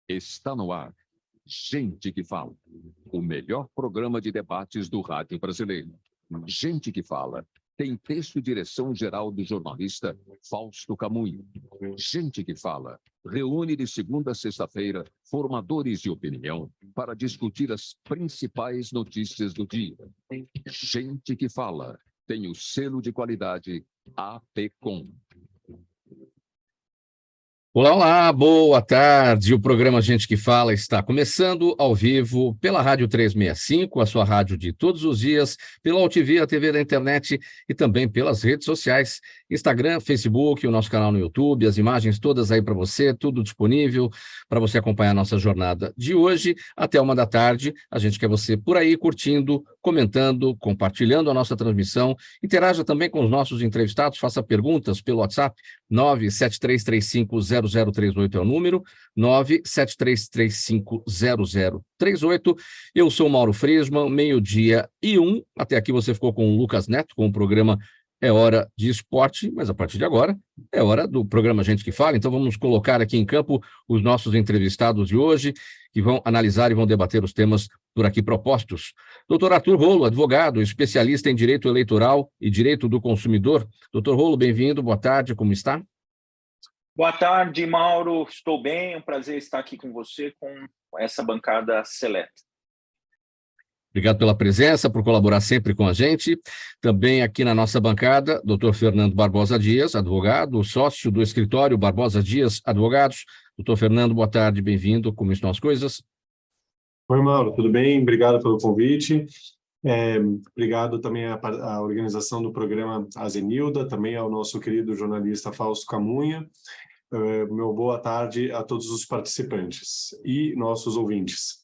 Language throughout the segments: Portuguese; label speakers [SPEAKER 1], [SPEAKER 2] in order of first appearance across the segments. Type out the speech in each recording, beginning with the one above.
[SPEAKER 1] Está no ar. Gente que Fala. O melhor programa de debates do rádio brasileiro. Gente que Fala. Tem texto e direção geral do jornalista Fausto Camunha. Gente que Fala. Reúne de segunda a sexta-feira formadores de opinião para discutir as principais notícias do dia. Gente que Fala. Tem o selo de qualidade APCOM.
[SPEAKER 2] Olá, olá, boa tarde. O programa Gente que Fala está começando ao vivo pela Rádio 365, a sua rádio de todos os dias, pela UTV, a TV da internet e também pelas redes sociais, Instagram, Facebook, o nosso canal no YouTube, as imagens todas aí para você, tudo disponível para você acompanhar a nossa jornada de hoje até 13h. A gente quer você por aí curtindo, comentando, compartilhando a nossa transmissão. Interaja também com os nossos entrevistados, faça perguntas pelo WhatsApp 973350038 é o número, 973350038. Eu sou o Mauro Friesman, 12:01. Até aqui você ficou com o Lucas Neto, com o programa É Hora de Esporte, mas a partir de agora é hora do programa Gente que Fala. Então vamos colocar aqui em campo os nossos entrevistados de hoje, que vão analisar e vão debater os temas por aqui propostos. Doutor Arthur Rolo, advogado, especialista em direito eleitoral e direito do consumidor. Doutor Rolo, bem-vindo, boa tarde, como está?
[SPEAKER 3] Boa tarde, Mauro. Estou bem, é um prazer estar aqui com você, com essa bancada seleta.
[SPEAKER 2] Obrigado pela presença, por colaborar sempre com a gente. Também aqui na nossa bancada, doutor Fernando Barbosa Dias, advogado, sócio do escritório Barbosa Dias Advogados. Doutor Fernando, boa tarde, bem-vindo. Como estão as coisas?
[SPEAKER 4] Oi, Mauro, tudo bem? Obrigado pelo convite. Obrigado também à organização do programa Azenilda, também ao nosso querido jornalista Fausto Camunha. Meu boa tarde a todos os participantes e nossos ouvintes.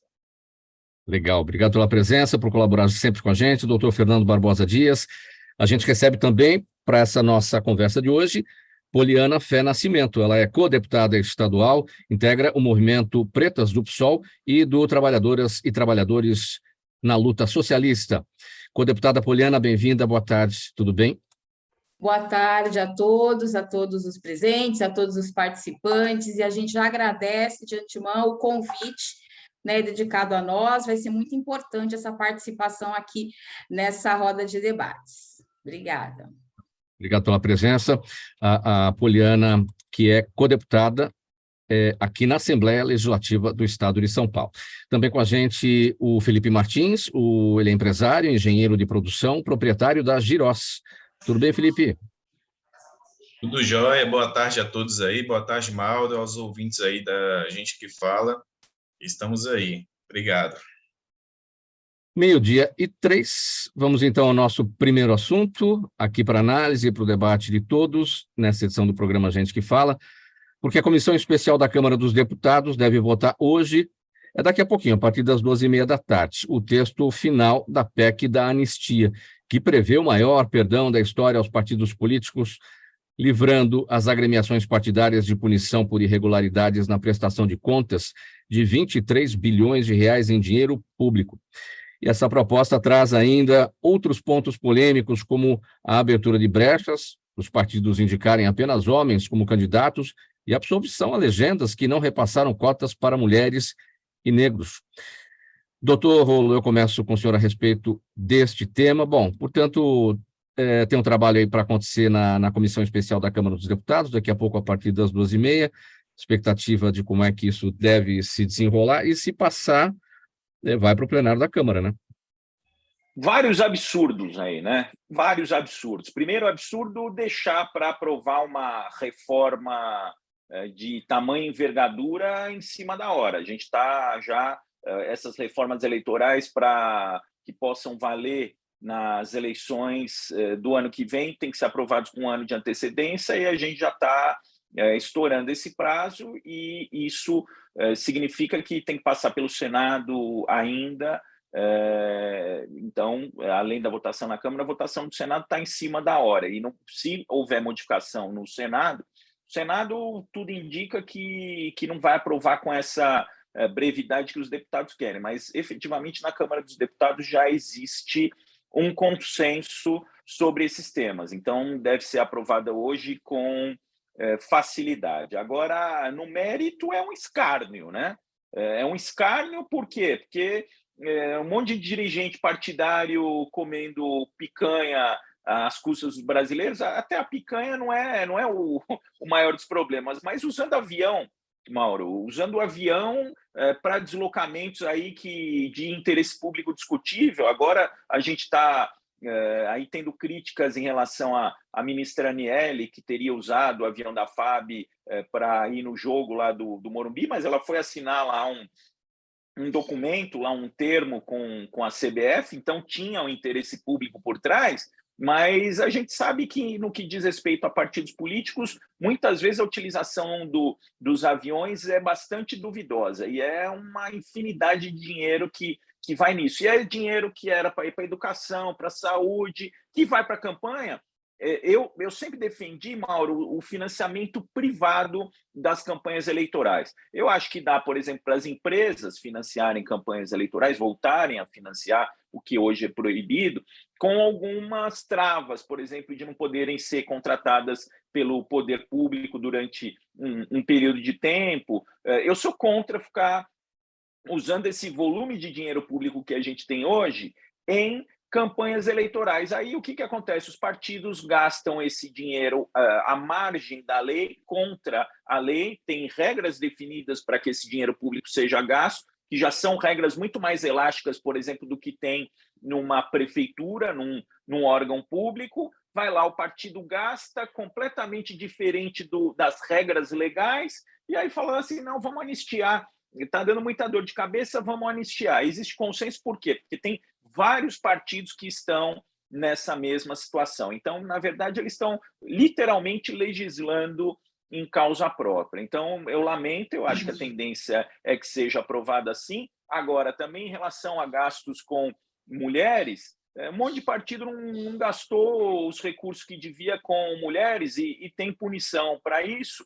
[SPEAKER 2] Legal, obrigado pela presença, por colaborar sempre com a gente, doutor Fernando Barbosa Dias. A gente recebe também, para essa nossa conversa de hoje, Poliana Fé Nascimento. Ela é co-deputada estadual, integra o movimento Pretas do PSOL e do Trabalhadoras e Trabalhadores na Luta Socialista. Co-deputada Poliana, bem-vinda, boa tarde, tudo bem?
[SPEAKER 5] Boa tarde a todos os presentes, a todos os participantes, e a gente já agradece de antemão o convite, né, dedicado a nós. Vai ser muito importante essa participação aqui nessa roda de debates. Obrigada.
[SPEAKER 2] Obrigado pela presença. A Poliana, que é co-deputada aqui na Assembleia Legislativa do Estado de São Paulo. Também com a gente o Felipe Martins, ele é empresário, engenheiro de produção, proprietário da Giros. Tudo bem, Felipe?
[SPEAKER 6] Tudo jóia, boa tarde a todos aí, boa tarde, Mauro, aos ouvintes aí da Gente que Fala. Estamos aí. Obrigado.
[SPEAKER 2] 12:03. Vamos então ao nosso primeiro assunto, aqui para análise e para o debate de todos, nessa edição do programa Gente que Fala, porque a Comissão Especial da Câmara dos Deputados deve votar hoje, daqui a pouquinho, a partir das 14h30, o texto final da PEC da anistia, que prevê o maior perdão da história aos partidos políticos, livrando as agremiações partidárias de punição por irregularidades na prestação de contas de 23 bilhões de reais em dinheiro público. E essa proposta traz ainda outros pontos polêmicos, como a abertura de brechas, os partidos indicarem apenas homens como candidatos e a absolvição a legendas que não repassaram cotas para mulheres e negros. Doutor Rolo, eu começo com o senhor a respeito deste tema. Bom, portanto, tem um trabalho aí para acontecer na Comissão Especial da Câmara dos Deputados, daqui a pouco a partir das 14h30, expectativa de como é que isso deve se desenrolar, e se passar, vai para o plenário da Câmara, né?
[SPEAKER 3] Vários absurdos aí, né? Vários absurdos. Primeiro absurdo, deixar para aprovar uma reforma de tamanho e envergadura em cima da hora. A gente está já, essas reformas eleitorais para que possam valer nas eleições do ano que vem, tem que ser aprovados com um ano de antecedência, e a gente já está estourando esse prazo, e isso significa que tem que passar pelo Senado ainda. Então, além da votação na Câmara, a votação do Senado está em cima da hora, e não, se houver modificação no Senado, o Senado tudo indica que não vai aprovar com essa brevidade que os deputados querem, mas efetivamente na Câmara dos Deputados já existe um consenso sobre esses temas, então deve ser aprovada hoje com facilidade. Agora, no mérito, é um escárnio, né? É um escárnio, por quê? Porque um monte de dirigente partidário comendo picanha às custas dos brasileiros, até a picanha não é o maior dos problemas, mas usando avião, Mauro, usando o avião para deslocamentos aí de interesse público discutível. Agora a gente está aí tendo críticas em relação à ministra Aniele, que teria usado o avião da FAB para ir no jogo lá do Morumbi, mas ela foi assinar lá um documento, lá um termo com a CBF, então tinha um interesse público por trás, mas a gente sabe que, no que diz respeito a partidos políticos, muitas vezes a utilização dos aviões é bastante duvidosa, e é uma infinidade de dinheiro que vai nisso. E é dinheiro que era para ir para a educação, para a saúde, que vai para a campanha. Eu sempre defendi, Mauro, o financiamento privado das campanhas eleitorais. Eu acho que dá, por exemplo, para as empresas financiarem campanhas eleitorais, voltarem a financiar o que hoje é proibido, com algumas travas, por exemplo, de não poderem ser contratadas pelo poder público durante um período de tempo. Eu sou contra ficar usando esse volume de dinheiro público que a gente tem hoje em campanhas eleitorais. Aí o que acontece? Os partidos gastam esse dinheiro à margem da lei, contra a lei, tem regras definidas para que esse dinheiro público seja gasto, que já são regras muito mais elásticas, por exemplo, do que tem numa prefeitura, num órgão público. Vai lá, o partido gasta completamente diferente das regras legais, e aí falando assim, não, vamos anistiar, está dando muita dor de cabeça, vamos anistiar. Existe consenso por quê? Porque tem vários partidos que estão nessa mesma situação. Então, na verdade, eles estão literalmente legislando em causa própria. Então, eu lamento, eu acho que a tendência é que seja aprovada assim. Agora, também em relação a gastos com mulheres, um monte de partido não gastou os recursos que devia com mulheres e tem punição para isso.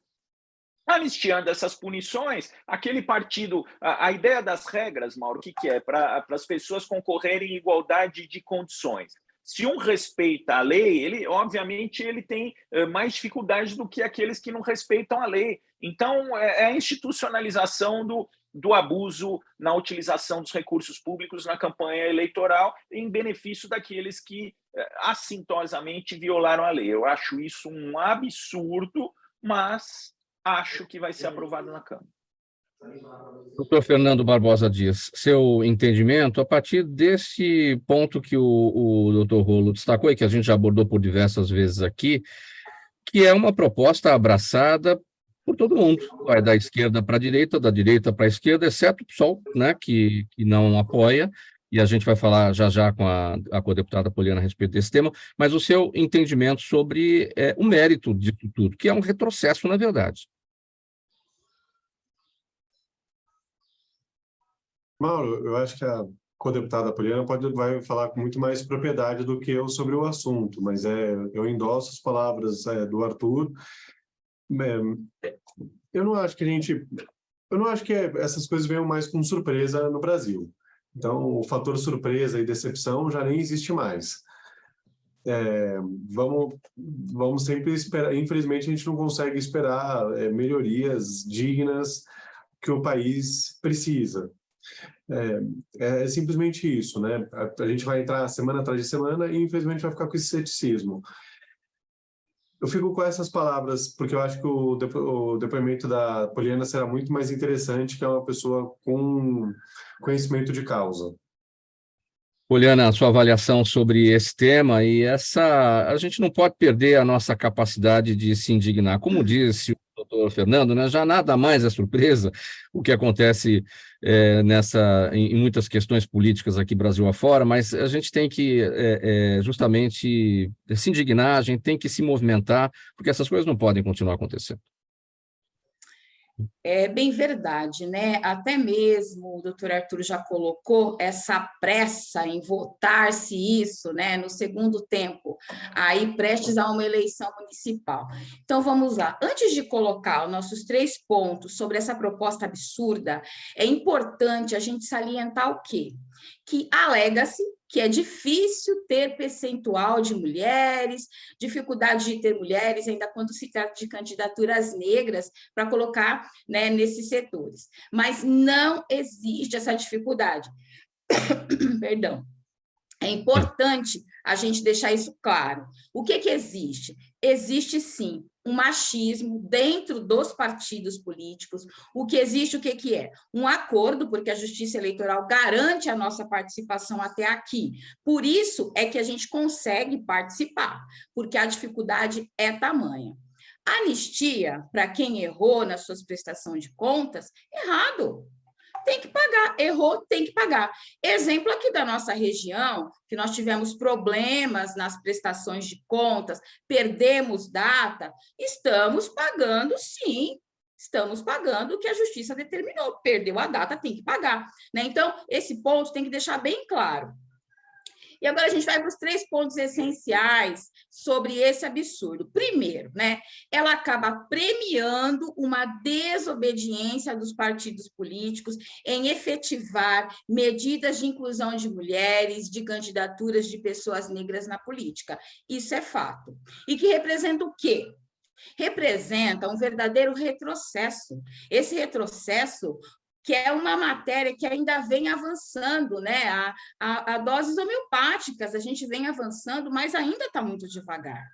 [SPEAKER 3] Anistiando essas punições, aquele partido, a ideia das regras, Mauro, o que é? Para as pessoas concorrerem em igualdade de condições. Se um respeita a lei, ele, obviamente, ele tem mais dificuldade do que aqueles que não respeitam a lei. Então, é a institucionalização do abuso na utilização dos recursos públicos na campanha eleitoral em benefício daqueles que assintosamente violaram a lei. Eu acho isso um absurdo, mas acho que vai ser aprovado na Câmara.
[SPEAKER 2] Doutor Fernando Barbosa Dias, seu entendimento a partir desse ponto que o doutor Rolo destacou e que a gente já abordou por diversas vezes aqui, que é uma proposta abraçada por todo mundo, vai da esquerda para a direita, da direita para a esquerda, exceto o PSOL, né, que não apoia, e a gente vai falar já com a deputada Poliana a respeito desse tema, mas o seu entendimento sobre o mérito disso tudo, que é um retrocesso, na verdade.
[SPEAKER 4] Mauro, eu acho que a co-deputada Poliana vai falar com muito mais propriedade do que eu sobre o assunto, mas eu endosso as palavras do Arthur. Eu não acho que essas coisas venham mais com surpresa no Brasil. Então, o fator surpresa e decepção já nem existe mais. Vamos sempre esperar. Infelizmente, a gente não consegue esperar melhorias dignas que o país precisa. É simplesmente isso, né? A gente vai entrar semana atrás de semana e, infelizmente, vai ficar com esse ceticismo. Eu fico com essas palavras porque eu acho que o depoimento da Poliana será muito mais interessante, que é uma pessoa com conhecimento de causa.
[SPEAKER 2] Poliana, a sua avaliação sobre esse tema a gente não pode perder a nossa capacidade de se indignar. Como disse o doutor Fernando, né, já nada mais é surpresa o que acontece em muitas questões políticas aqui Brasil afora, mas a gente tem que justamente se indignar, a gente tem que se movimentar, porque essas coisas não podem continuar acontecendo.
[SPEAKER 5] É bem verdade, né? Até mesmo o doutor Arthur já colocou essa pressa em votar-se isso, né? No segundo tempo, aí prestes a uma eleição municipal. Então, vamos lá. Antes de colocar os nossos 3 pontos sobre essa proposta absurda, é importante a gente salientar o quê? Que alega-se que é difícil ter percentual de mulheres, dificuldade de ter mulheres, ainda quando se trata de candidaturas negras, para colocar, né, nesses setores. Mas não existe essa dificuldade. Perdão. É importante a gente deixar isso claro. O que existe? Existe, sim, um machismo dentro dos partidos políticos. O que existe, o que é? Um acordo, porque a Justiça Eleitoral garante a nossa participação até aqui. Por isso é que a gente consegue participar, porque a dificuldade é tamanha. Anistia, para quem errou nas suas prestações de contas, errado. Tem que pagar, errou, tem que pagar. Exemplo aqui da nossa região, que nós tivemos problemas nas prestações de contas, perdemos data, estamos pagando, sim, estamos pagando o que a justiça determinou, perdeu a data, tem que pagar, né? Então, esse ponto tem que deixar bem claro. E agora a gente vai para os 3 pontos essenciais sobre esse absurdo. Primeiro, né, ela acaba premiando uma desobediência dos partidos políticos em efetivar medidas de inclusão de mulheres, de candidaturas de pessoas negras na política. Isso é fato. E que representa o quê? Representa um verdadeiro retrocesso. Esse retrocesso que é uma matéria que ainda vem avançando, né? A doses homeopáticas, a gente vem avançando, mas ainda está muito devagar.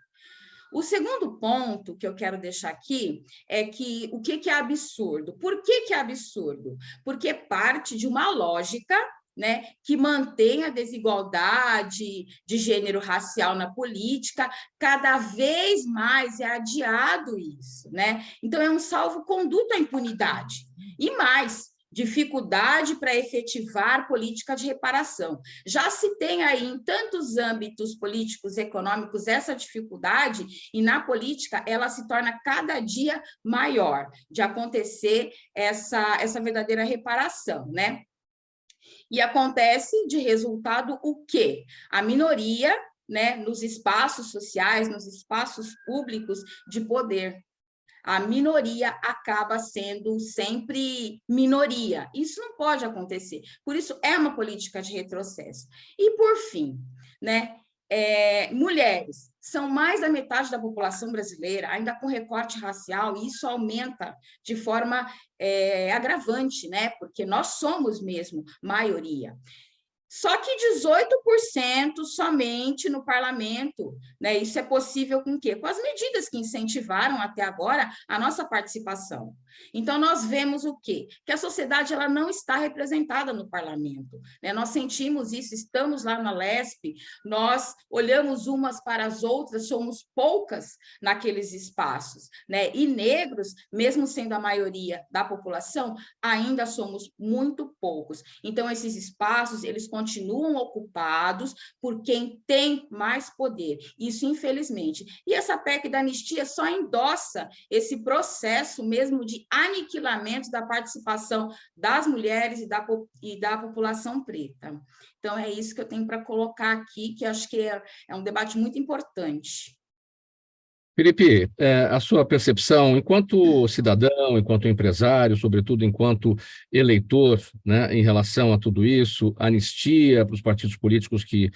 [SPEAKER 5] O segundo ponto que eu quero deixar aqui é que o que é absurdo? Por que é absurdo? Porque parte de uma lógica, né, que mantém a desigualdade de gênero racial na política, cada vez mais é adiado isso, né? Então, é um salvo-conduto à impunidade. E mais, dificuldade para efetivar política de reparação. Já se tem aí em tantos âmbitos políticos e econômicos essa dificuldade, e na política ela se torna cada dia maior de acontecer essa verdadeira reparação, né? E acontece de resultado o quê? A minoria, né, nos espaços sociais, nos espaços públicos de poder. A minoria acaba sendo sempre minoria. Isso não pode acontecer. Por isso, é uma política de retrocesso. E, por fim, né, mulheres são mais da metade da população brasileira, ainda com recorte racial, e isso aumenta de forma agravante, né, porque nós somos mesmo maioria. Só que 18% somente no parlamento, né? Isso é possível com o quê? Com as medidas que incentivaram até agora a nossa participação. Então, nós vemos o quê? Que a sociedade ela não está representada no parlamento, né? Nós sentimos isso, estamos lá na LESP, nós olhamos umas para as outras, somos poucas naqueles espaços, né? E negros, mesmo sendo a maioria da população, ainda somos muito poucos. Então, esses espaços, eles continuam ocupados por quem tem mais poder. Isso, infelizmente. E essa PEC da anistia só endossa esse processo mesmo de aniquilamento da participação das mulheres e da população preta. Então, é isso que eu tenho para colocar aqui, que acho que é um debate muito importante.
[SPEAKER 2] Felipe, a sua percepção, enquanto cidadão, enquanto empresário, sobretudo enquanto eleitor, né, em relação a tudo isso, anistia para os partidos políticos que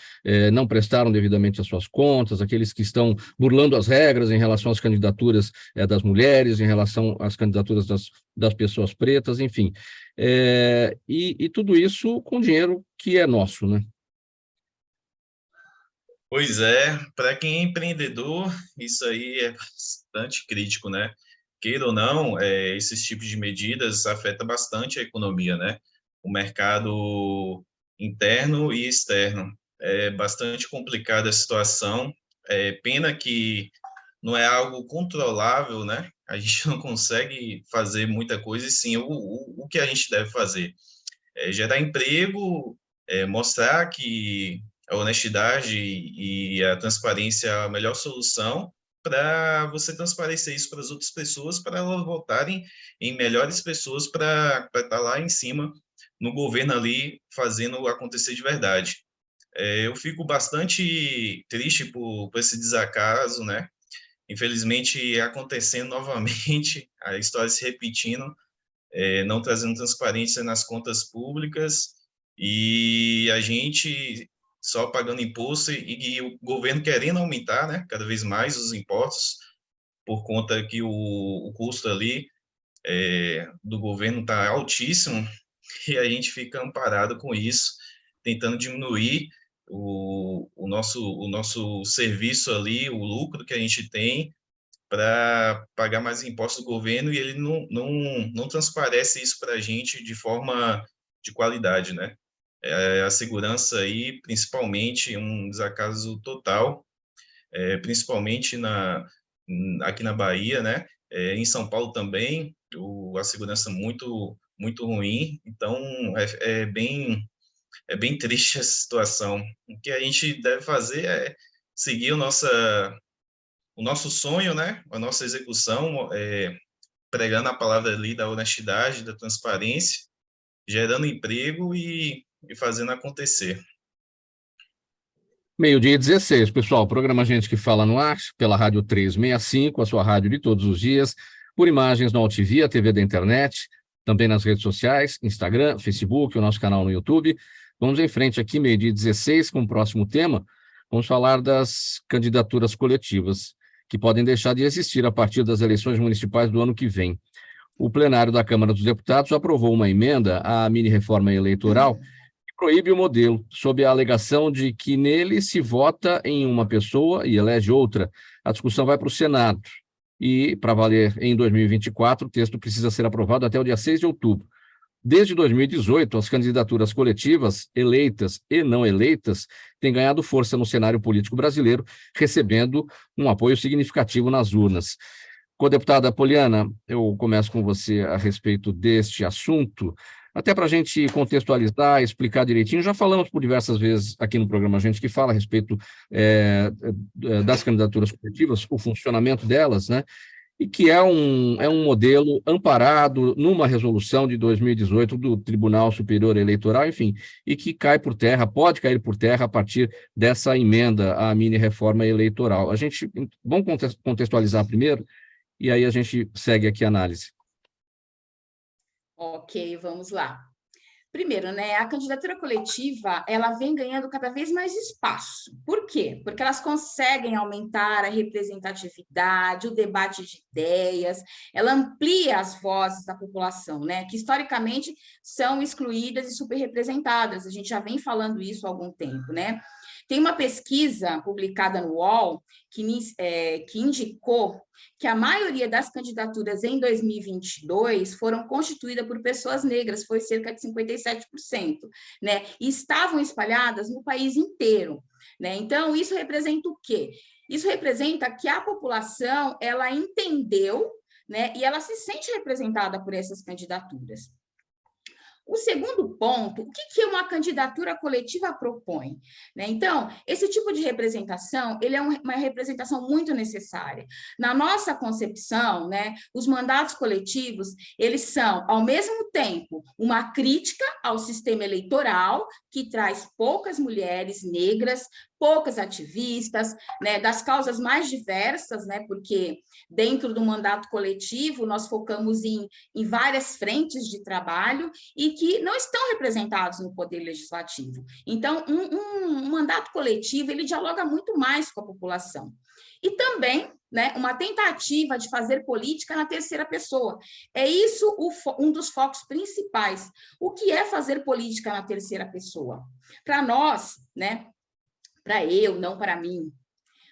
[SPEAKER 2] não prestaram devidamente as suas contas, aqueles que estão burlando as regras em relação às candidaturas das mulheres, em relação às candidaturas das pessoas pretas, enfim. E tudo isso com dinheiro que é nosso, né?
[SPEAKER 6] Pois é, para quem é empreendedor, isso aí é bastante crítico, né? Queira ou não, esses tipos de medidas afetam bastante a economia, né? O mercado interno e externo. É bastante complicada a situação. Pena que não é algo controlável, né? A gente não consegue fazer muita coisa, e sim, o que a gente deve fazer? Gerar emprego, mostrar que a honestidade e a transparência é a melhor solução para você transparecer isso para as outras pessoas, para elas votarem em melhores pessoas para estar lá em cima, no governo ali, fazendo acontecer de verdade. Eu fico bastante triste por esse desacaso, né? Infelizmente, acontecendo novamente, a história se repetindo, não trazendo transparência nas contas públicas, e a gente só pagando imposto e o governo querendo aumentar, né, cada vez mais os impostos, por conta que o custo ali do governo está altíssimo, e a gente fica amparado com isso, tentando diminuir o nosso serviço ali, o lucro que a gente tem, para pagar mais impostos do governo, e ele não transparece isso para a gente de forma de qualidade, né? A segurança aí, principalmente, um desacaso total, principalmente aqui na Bahia, né? Em São Paulo também, a segurança muito ruim, então é bem triste a situação. O que a gente deve fazer é seguir o nosso sonho, né? A nossa execução, pregando a palavra ali da honestidade, da transparência, gerando emprego e fazendo acontecer.
[SPEAKER 2] 12h16, pessoal. Programa Gente que Fala no ar, pela Rádio 365, a sua rádio de todos os dias, por imagens no AltV, a TV da internet, também nas redes sociais, Instagram, Facebook, o nosso canal no YouTube. Vamos em frente aqui, 12h16, com o próximo tema. Vamos falar das candidaturas coletivas, que podem deixar de existir a partir das eleições municipais do ano que vem. O plenário da Câmara dos Deputados aprovou uma emenda à mini-reforma eleitoral que proíbe o modelo, sob a alegação de que nele se vota em uma pessoa e elege outra. A discussão vai para o Senado e, para valer em 2024, o texto precisa ser aprovado até o dia 6 de outubro. Desde 2018, as candidaturas coletivas, eleitas e não eleitas, têm ganhado força no cenário político brasileiro, recebendo um apoio significativo nas urnas. Co-deputada Poliana, eu começo com você a respeito deste assunto, até para a gente contextualizar, explicar direitinho. Já falamos por diversas vezes aqui no programa Gente que Fala a respeito das candidaturas coletivas, o funcionamento delas, né? E que é um modelo amparado numa resolução de 2018 do Tribunal Superior Eleitoral, enfim, e que pode cair por terra a partir dessa emenda à mini-reforma eleitoral. Vamos contextualizar primeiro, e aí a gente segue aqui a análise.
[SPEAKER 5] Ok, vamos lá. Primeiro, né, a candidatura coletiva, ela vem ganhando cada vez mais espaço. Por quê? Porque elas conseguem aumentar a representatividade, o debate de ideias, ela amplia as vozes da população, né, que historicamente são excluídas e superrepresentadas. A gente já vem falando isso há algum tempo, né? Tem uma pesquisa publicada no UOL que indicou que a maioria das candidaturas em 2022 foram constituídas por pessoas negras, foi cerca de 57%, né? E estavam espalhadas no país inteiro, né? Então, isso representa o quê? Isso representa que a população, ela entendeu, né? E ela se sente representada por essas candidaturas. O segundo ponto, o que uma candidatura coletiva propõe? Né? Então, esse tipo de representação, ele é uma representação muito necessária. Na nossa concepção, né, os mandatos coletivos, eles são, ao mesmo tempo, uma crítica ao sistema eleitoral, que traz poucas mulheres negras, poucas ativistas, né, das causas mais diversas, né, porque dentro do mandato coletivo nós focamos em várias frentes de trabalho e que não estão representados no poder legislativo. Então, um mandato coletivo, ele dialoga muito mais com a população. E também, né, uma tentativa de fazer política na terceira pessoa. É isso um dos focos principais. O que é fazer política na terceira pessoa? Para nós, né, para eu, não para mim,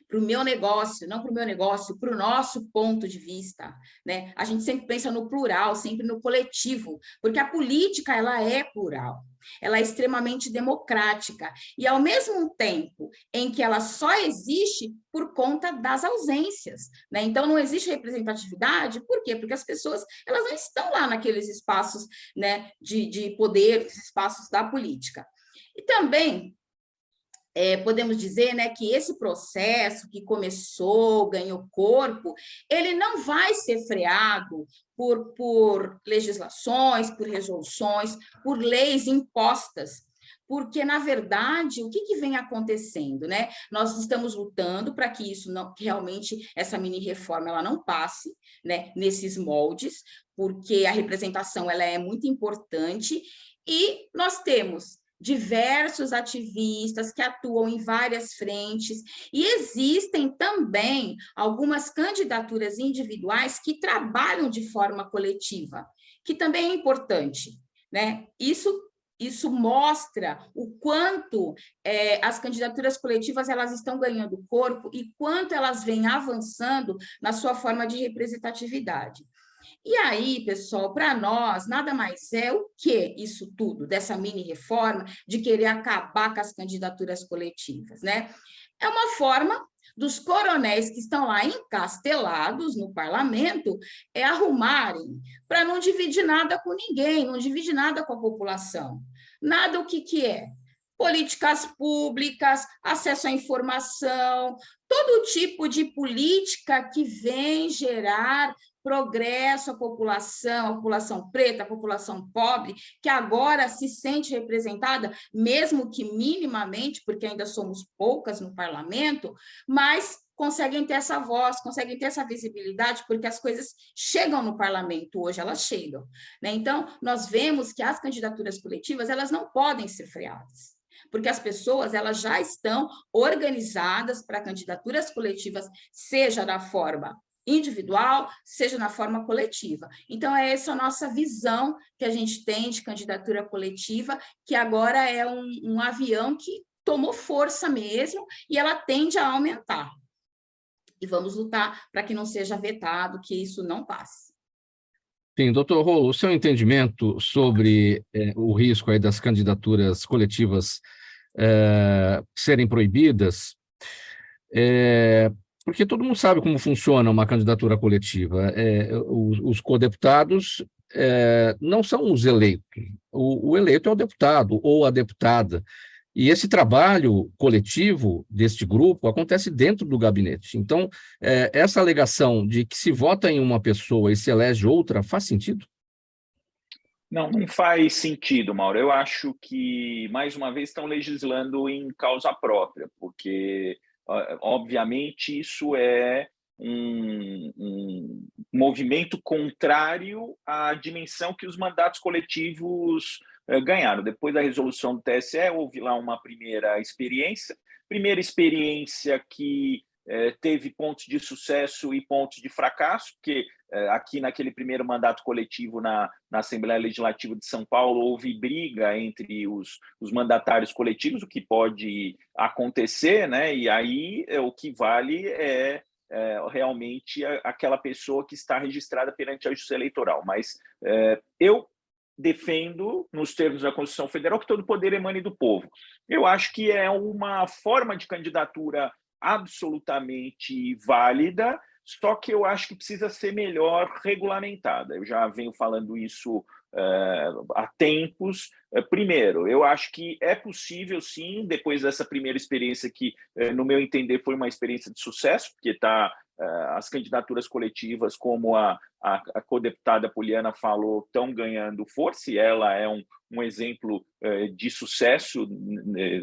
[SPEAKER 5] para o meu negócio, não para o meu negócio, para o nosso ponto de vista, né? A gente sempre pensa no plural, sempre no coletivo, porque a política, ela é plural, ela é extremamente democrática, e ao mesmo tempo em que ela só existe por conta das ausências, né? Então, não existe representatividade, por quê? Porque as pessoas, elas não estão lá naqueles espaços, né, de poder, espaços da política. E também podemos dizer, né, que esse processo que começou, ganhou corpo, ele não vai ser freado por legislações, por resoluções, por leis impostas, porque, na verdade, o que vem acontecendo, né? Nós estamos lutando para que isso não, que realmente essa mini-reforma ela não passe, né, nesses moldes, porque a representação ela é muito importante, e nós temos diversos ativistas que atuam em várias frentes, e existem também algumas candidaturas individuais que trabalham de forma coletiva, que também é importante, né? Isso mostra o quanto as candidaturas coletivas elas estão ganhando corpo e quanto elas vêm avançando na sua forma de representatividade. E aí, pessoal, para nós, nada mais é o que isso tudo, dessa mini-reforma, de querer acabar com as candidaturas coletivas, né? É uma forma dos coronéis que estão lá encastelados no parlamento arrumarem para não dividir nada com ninguém, não dividir nada com a população. Nada o que é? Políticas públicas, acesso à informação, todo tipo de política que vem gerar progresso à população preta, à população pobre, que agora se sente representada, mesmo que minimamente, porque ainda somos poucas no parlamento, mas conseguem ter essa voz, conseguem ter essa visibilidade, porque as coisas chegam no parlamento, hoje elas chegam, né? Então, nós vemos que as candidaturas coletivas, elas não podem ser freadas, porque as pessoas elas já estão organizadas para candidaturas coletivas, seja da forma individual, seja na forma coletiva. Então, é essa a nossa visão que a gente tem de candidatura coletiva, que agora é um avião que tomou força mesmo e ela tende a aumentar. E vamos lutar para que não seja vetado, que isso não passe.
[SPEAKER 2] Sim, doutor Rolo, o seu entendimento sobre o risco aí das candidaturas coletivas serem proibidas, porque todo mundo sabe como funciona uma candidatura coletiva. Os codeputados não são os eleitos. O eleito é o deputado ou a deputada. E esse trabalho coletivo deste grupo acontece dentro do gabinete. Então, essa alegação de que se vota em uma pessoa e se elege outra, faz sentido?
[SPEAKER 3] Não, não faz sentido, Mauro. Eu acho que, mais uma vez, estão legislando em causa própria, porque, obviamente, isso é um movimento contrário à dimensão que os mandatos coletivos ganharam. Depois da resolução do TSE, houve lá uma primeira experiência que teve pontos de sucesso e pontos de fracasso, porque aqui naquele primeiro mandato coletivo na Assembleia Legislativa de São Paulo houve briga entre os mandatários coletivos, o que pode acontecer, né? E aí o que vale é realmente aquela pessoa que está registrada perante a Justiça Eleitoral. Mas eu defendo, nos termos da Constituição Federal, que todo poder emane do povo. Eu acho que é uma forma de candidatura absolutamente válida, só que eu acho que precisa ser melhor regulamentada. Eu já venho falando isso há tempos. Primeiro, eu acho que é possível, sim, depois dessa primeira experiência que, no meu entender, foi uma experiência de sucesso, porque as candidaturas coletivas, como a codeputada Poliana falou, estão ganhando força, e ela é um exemplo de sucesso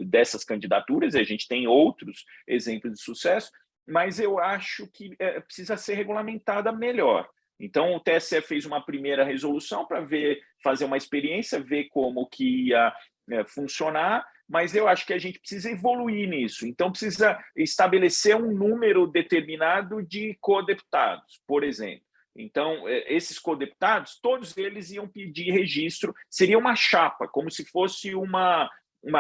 [SPEAKER 3] dessas candidaturas, e a gente tem outros exemplos de sucesso, mas eu acho que precisa ser regulamentada melhor. Então, o TSE fez uma primeira resolução para fazer uma experiência, ver como que ia funcionar, mas eu acho que a gente precisa evoluir nisso. Então, precisa estabelecer um número determinado de codeputados, por exemplo. Então, esses codeputados, todos eles iam pedir registro, seria uma chapa, como se fosse uma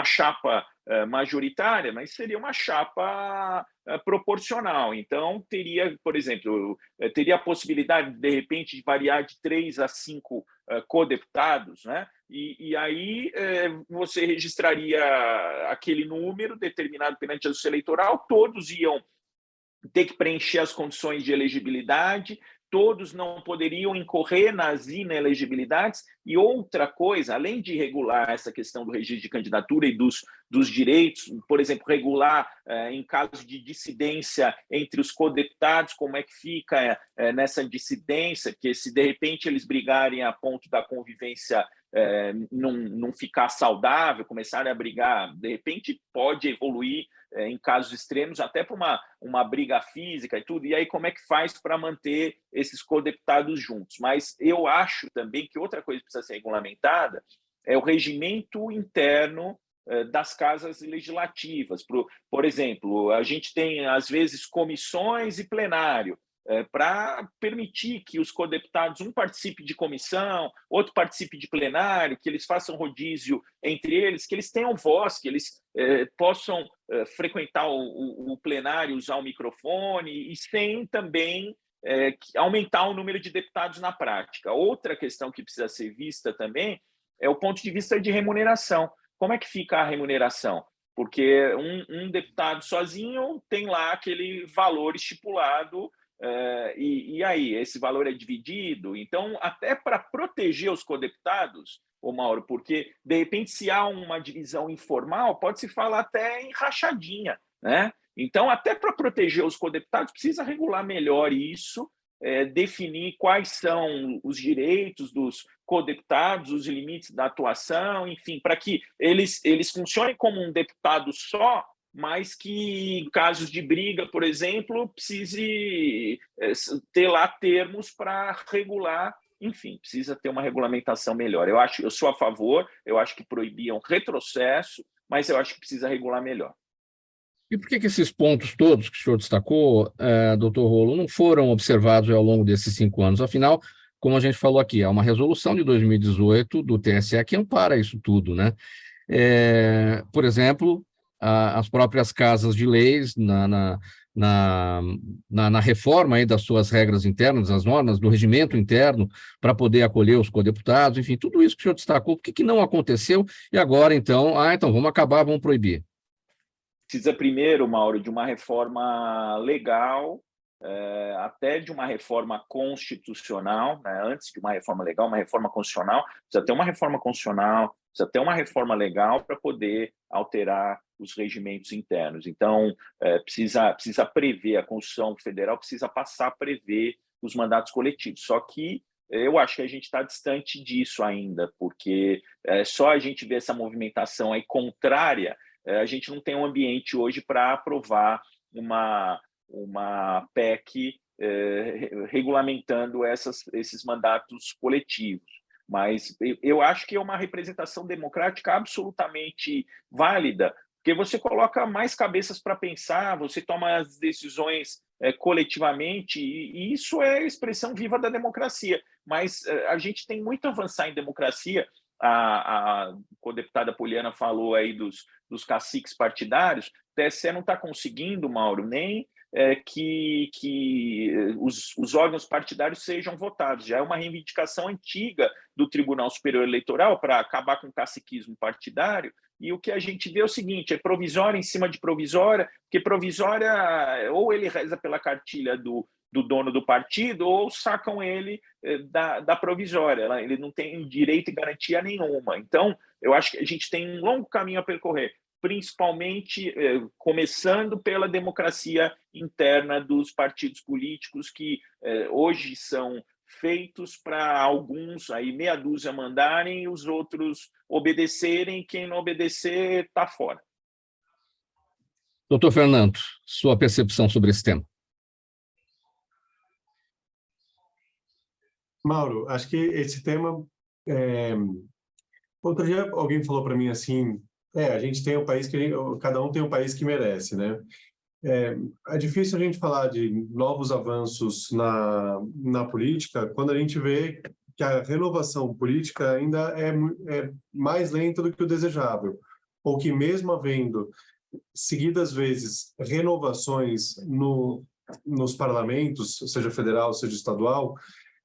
[SPEAKER 3] chapa majoritária, mas seria uma chapa proporcional. Então, teria, por exemplo, teria a possibilidade, de repente, de variar de 3 a 5 codeputados, né? E aí você registraria aquele número determinado perante a Justiça Eleitoral, todos iam ter que preencher as condições de elegibilidade, todos não poderiam incorrer nas inelegibilidades. E outra coisa, além de regular essa questão do registro de candidatura e dos direitos, por exemplo, regular em caso de dissidência entre os codeputados, como é que fica nessa dissidência, porque se de repente eles brigarem a ponto da convivência não ficar saudável, começarem a brigar, de repente pode evoluir em casos extremos, até para uma briga física e tudo, e aí como é que faz para manter esses codeputados juntos? Mas eu acho também que outra coisa que precisa ser regulamentada é o regimento interno das casas legislativas. Por exemplo, a gente tem, às vezes, comissões e plenário, para permitir que os codeputados, um participe de comissão, outro participe de plenário, que eles façam rodízio entre eles, que eles tenham voz, que eles possam frequentar o plenário, usar o microfone, e sem também aumentar o número de deputados na prática. Outra questão que precisa ser vista também é o ponto de vista de remuneração. Como é que fica a remuneração? Porque um deputado sozinho tem lá aquele valor estipulado, e aí, esse valor é dividido? Então, até para proteger os codeputados, ô Mauro, porque, de repente, se há uma divisão informal, pode-se falar até em rachadinha, né? Então, até para proteger os codeputados, precisa regular melhor isso, definir quais são os direitos dos codeputados, os limites da atuação, enfim, para que eles funcionem como um deputado só, mas que, em casos de briga, por exemplo, precise ter lá termos para regular, enfim, precisa ter uma regulamentação melhor. Eu sou a favor, eu acho que proibir é um retrocesso, mas eu acho que precisa regular melhor.
[SPEAKER 2] E por que esses pontos todos que o senhor destacou, doutor Rolo, não foram observados ao longo desses 5 anos? Afinal, como a gente falou aqui, há uma resolução de 2018 do TSE que ampara isso tudo, né? Por exemplo, as próprias casas de leis, na reforma aí das suas regras internas, as normas do regimento interno, para poder acolher os codeputados, enfim, tudo isso que o senhor destacou, por que não aconteceu? E agora, então, então vamos acabar, vamos proibir.
[SPEAKER 3] Precisa primeiro, Mauro, de uma reforma legal, até de uma reforma constitucional, né? Antes de uma reforma legal, uma reforma constitucional. Precisa ter uma reforma constitucional, precisa ter uma reforma legal para poder alterar os regimentos internos. Então, precisa prever, a Constituição Federal precisa passar a prever os mandatos coletivos. Só que eu acho que a gente está distante disso ainda, porque só a gente vê essa movimentação aí contrária, a gente não tem um ambiente hoje para aprovar uma PEC regulamentando esses mandatos coletivos. Mas eu acho que é uma representação democrática absolutamente válida, porque você coloca mais cabeças para pensar, você toma as decisões coletivamente, e isso é a expressão viva da democracia. Mas a gente tem muito a avançar em democracia. A co-deputada Poliana falou aí dos caciques partidários. O TSE não está conseguindo, Mauro, nem que os órgãos partidários sejam votados. Já é uma reivindicação antiga do Tribunal Superior Eleitoral para acabar com o caciquismo partidário, e o que a gente vê é o seguinte, é provisória em cima de provisória, porque provisória, ou ele reza pela cartilha do dono do partido, ou sacam ele da provisória. Ele não tem direito e garantia nenhuma. Então, eu acho que a gente tem um longo caminho a percorrer, principalmente começando pela democracia interna dos partidos políticos, que hoje são feitos para alguns, aí meia dúzia mandarem e os outros obedecerem, quem não obedecer está fora.
[SPEAKER 2] Doutor Fernando, sua percepção sobre esse tema.
[SPEAKER 4] Mauro, acho que esse tema... Outro dia alguém falou para mim assim, a gente tem o país cada um tem um país que merece, né? É difícil a gente falar de novos avanços na política quando a gente vê que a renovação política ainda é mais lenta do que o desejável, ou que mesmo havendo seguidas vezes renovações nos parlamentos, seja federal, seja estadual,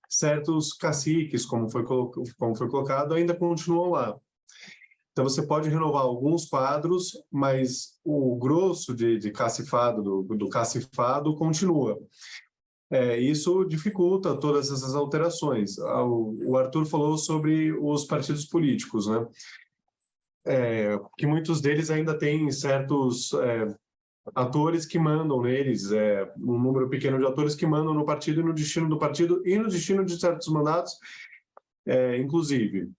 [SPEAKER 4] certos caciques, como foi colocado, ainda continuam lá. Então, você pode renovar alguns quadros, mas o grosso de cacifado, do cacifado, continua. Isso dificulta todas essas alterações. O Arthur falou sobre os partidos políticos, né? Que muitos deles ainda têm certos atores que mandam neles, um número pequeno de atores que mandam no partido e no destino do partido e no destino de certos mandatos, inclusive.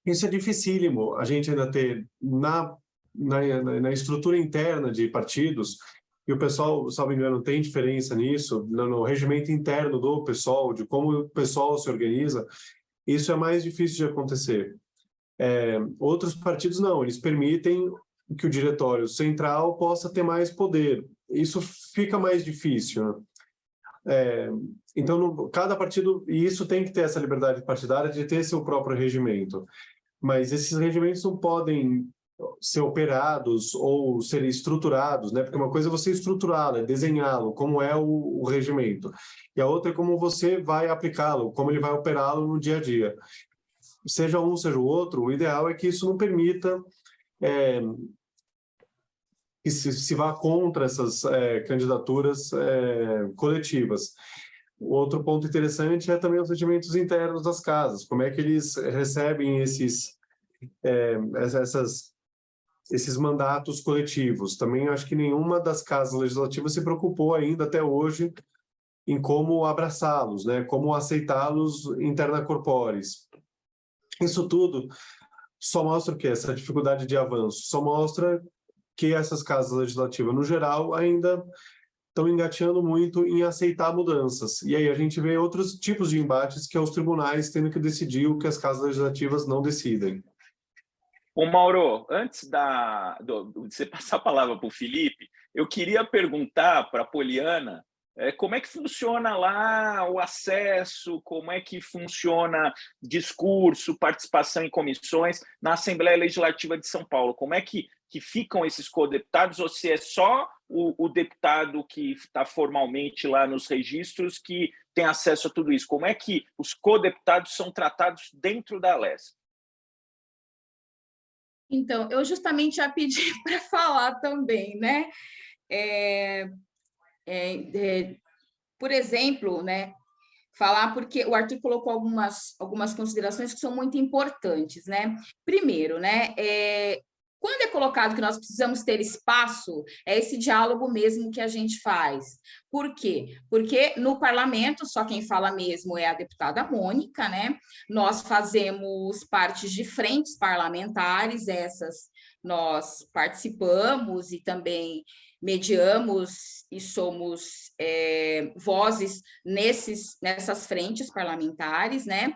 [SPEAKER 4] Isso é dificílimo, a gente ainda ter na estrutura interna de partidos, e o pessoal, salvo engano, tem diferença nisso, no regimento interno do PSOL, de como o PSOL se organiza, isso é mais difícil de acontecer. Outros partidos não, eles permitem que o diretório central possa ter mais poder. Isso fica mais difícil, né? Então, cada partido, e isso tem que ter essa liberdade partidária de ter seu próprio regimento, mas esses regimentos não podem ser operados ou serem estruturados, né? Porque uma coisa é você estruturá-lo, é desenhá-lo, como é o regimento, e a outra é como você vai aplicá-lo, como ele vai operá-lo no dia a dia. Seja um, seja o outro, o ideal é que isso não permita que se vá contra essas candidaturas coletivas. O outro ponto interessante é também os regimentos internos das casas, como é que eles recebem esses mandatos coletivos. Também acho que nenhuma das casas legislativas se preocupou ainda até hoje em como abraçá-los, né? Como aceitá-los interna corporis. Isso tudo só mostra o quê? Essa dificuldade de avanço. Só mostra que essas casas legislativas, no geral, ainda estão engateando muito em aceitar mudanças. E aí a gente vê outros tipos de embates, que é os tribunais tendo que decidir o que as casas legislativas não decidem.
[SPEAKER 3] Ô, Mauro, antes de você passar a palavra para o Felipe, eu queria perguntar para a Poliana como é que funciona lá o acesso, como é que funciona discurso, participação em comissões na Assembleia Legislativa de São Paulo. Como é que ficam esses co-deputados, ou se é só o deputado que está formalmente lá nos registros que tem acesso a tudo isso? Como é que os co-deputados são tratados dentro da LESP?
[SPEAKER 5] Então, eu justamente já pedi para falar também, né? Por exemplo, né? Falar porque o Arthur colocou algumas considerações que são muito importantes, né? Primeiro, né? Quando é colocado que nós precisamos ter espaço, é esse diálogo mesmo que a gente faz. Por quê? Porque no parlamento, só quem fala mesmo é a deputada Mônica, né? Nós fazemos parte de frentes parlamentares, essas nós participamos e também mediamos e somos vozes nessas frentes parlamentares, né?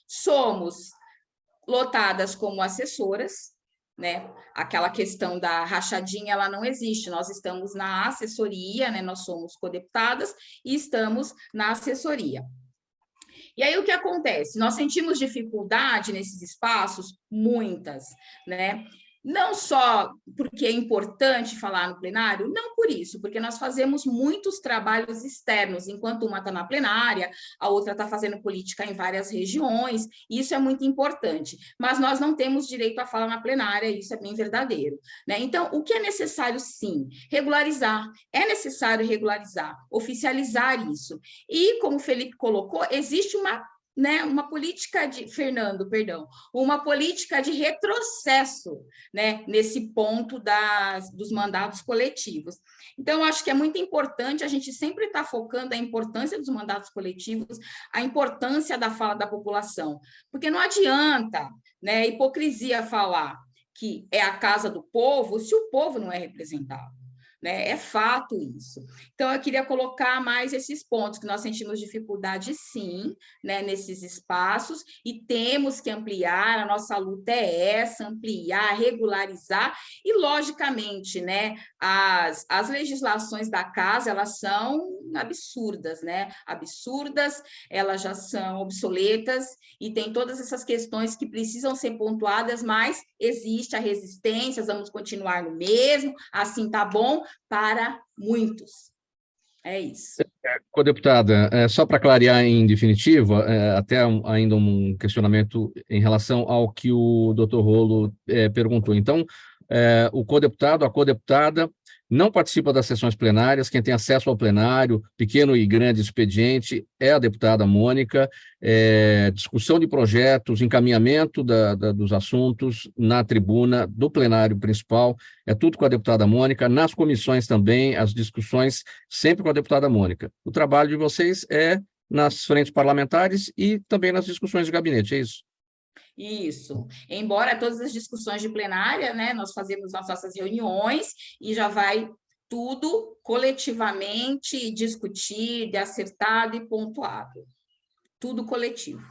[SPEAKER 5] Somos lotadas como assessoras, né? Aquela questão da rachadinha, ela não existe, nós estamos na assessoria, né? Nós somos codeputadas e estamos na assessoria. E aí o que acontece? Nós sentimos dificuldade nesses espaços, muitas, né? Não só porque é importante falar no plenário, não por isso, porque nós fazemos muitos trabalhos externos, enquanto uma está na plenária, a outra está fazendo política em várias regiões, e isso é muito importante, mas nós não temos direito a falar na plenária, isso é bem verdadeiro, né? Então, o que é necessário, sim? Regularizar, é necessário regularizar, oficializar isso, e como o Felipe colocou, existe uma política uma política de retrocesso, né, nesse ponto dos mandatos coletivos. Então, acho que é muito importante a gente sempre estar focando a importância dos mandatos coletivos, a importância da fala da população, porque não adianta, né, hipocrisia falar que é a casa do povo se o povo não é representado. Né? É fato isso. Então, eu queria colocar mais esses pontos, que nós sentimos dificuldade, sim, né, nesses espaços, e temos que ampliar, a nossa luta é essa, ampliar, regularizar, e, logicamente, né, as legislações da casa, elas são absurdas, né? Absurdas, elas já são obsoletas, e tem todas essas questões que precisam ser pontuadas, mas existe a resistência, vamos continuar no mesmo, assim tá bom, para muitos. É isso.
[SPEAKER 2] Deputada, só para clarear em definitivo, ainda um questionamento em relação ao que o doutor Rolo perguntou. Então, o codeputado, a codeputada, não participa das sessões plenárias, quem tem acesso ao plenário, pequeno e grande expediente, é a deputada Mônica, discussão de projetos, encaminhamento dos assuntos na tribuna do plenário principal, é tudo com a deputada Mônica, nas comissões também, as discussões sempre com a deputada Mônica. O trabalho de vocês é nas frentes parlamentares e também nas discussões de gabinete, é isso?
[SPEAKER 5] Isso. Embora todas as discussões de plenária, né, nós fazemos as nossas reuniões e já vai tudo coletivamente discutido, acertado e pontuado. Tudo coletivo.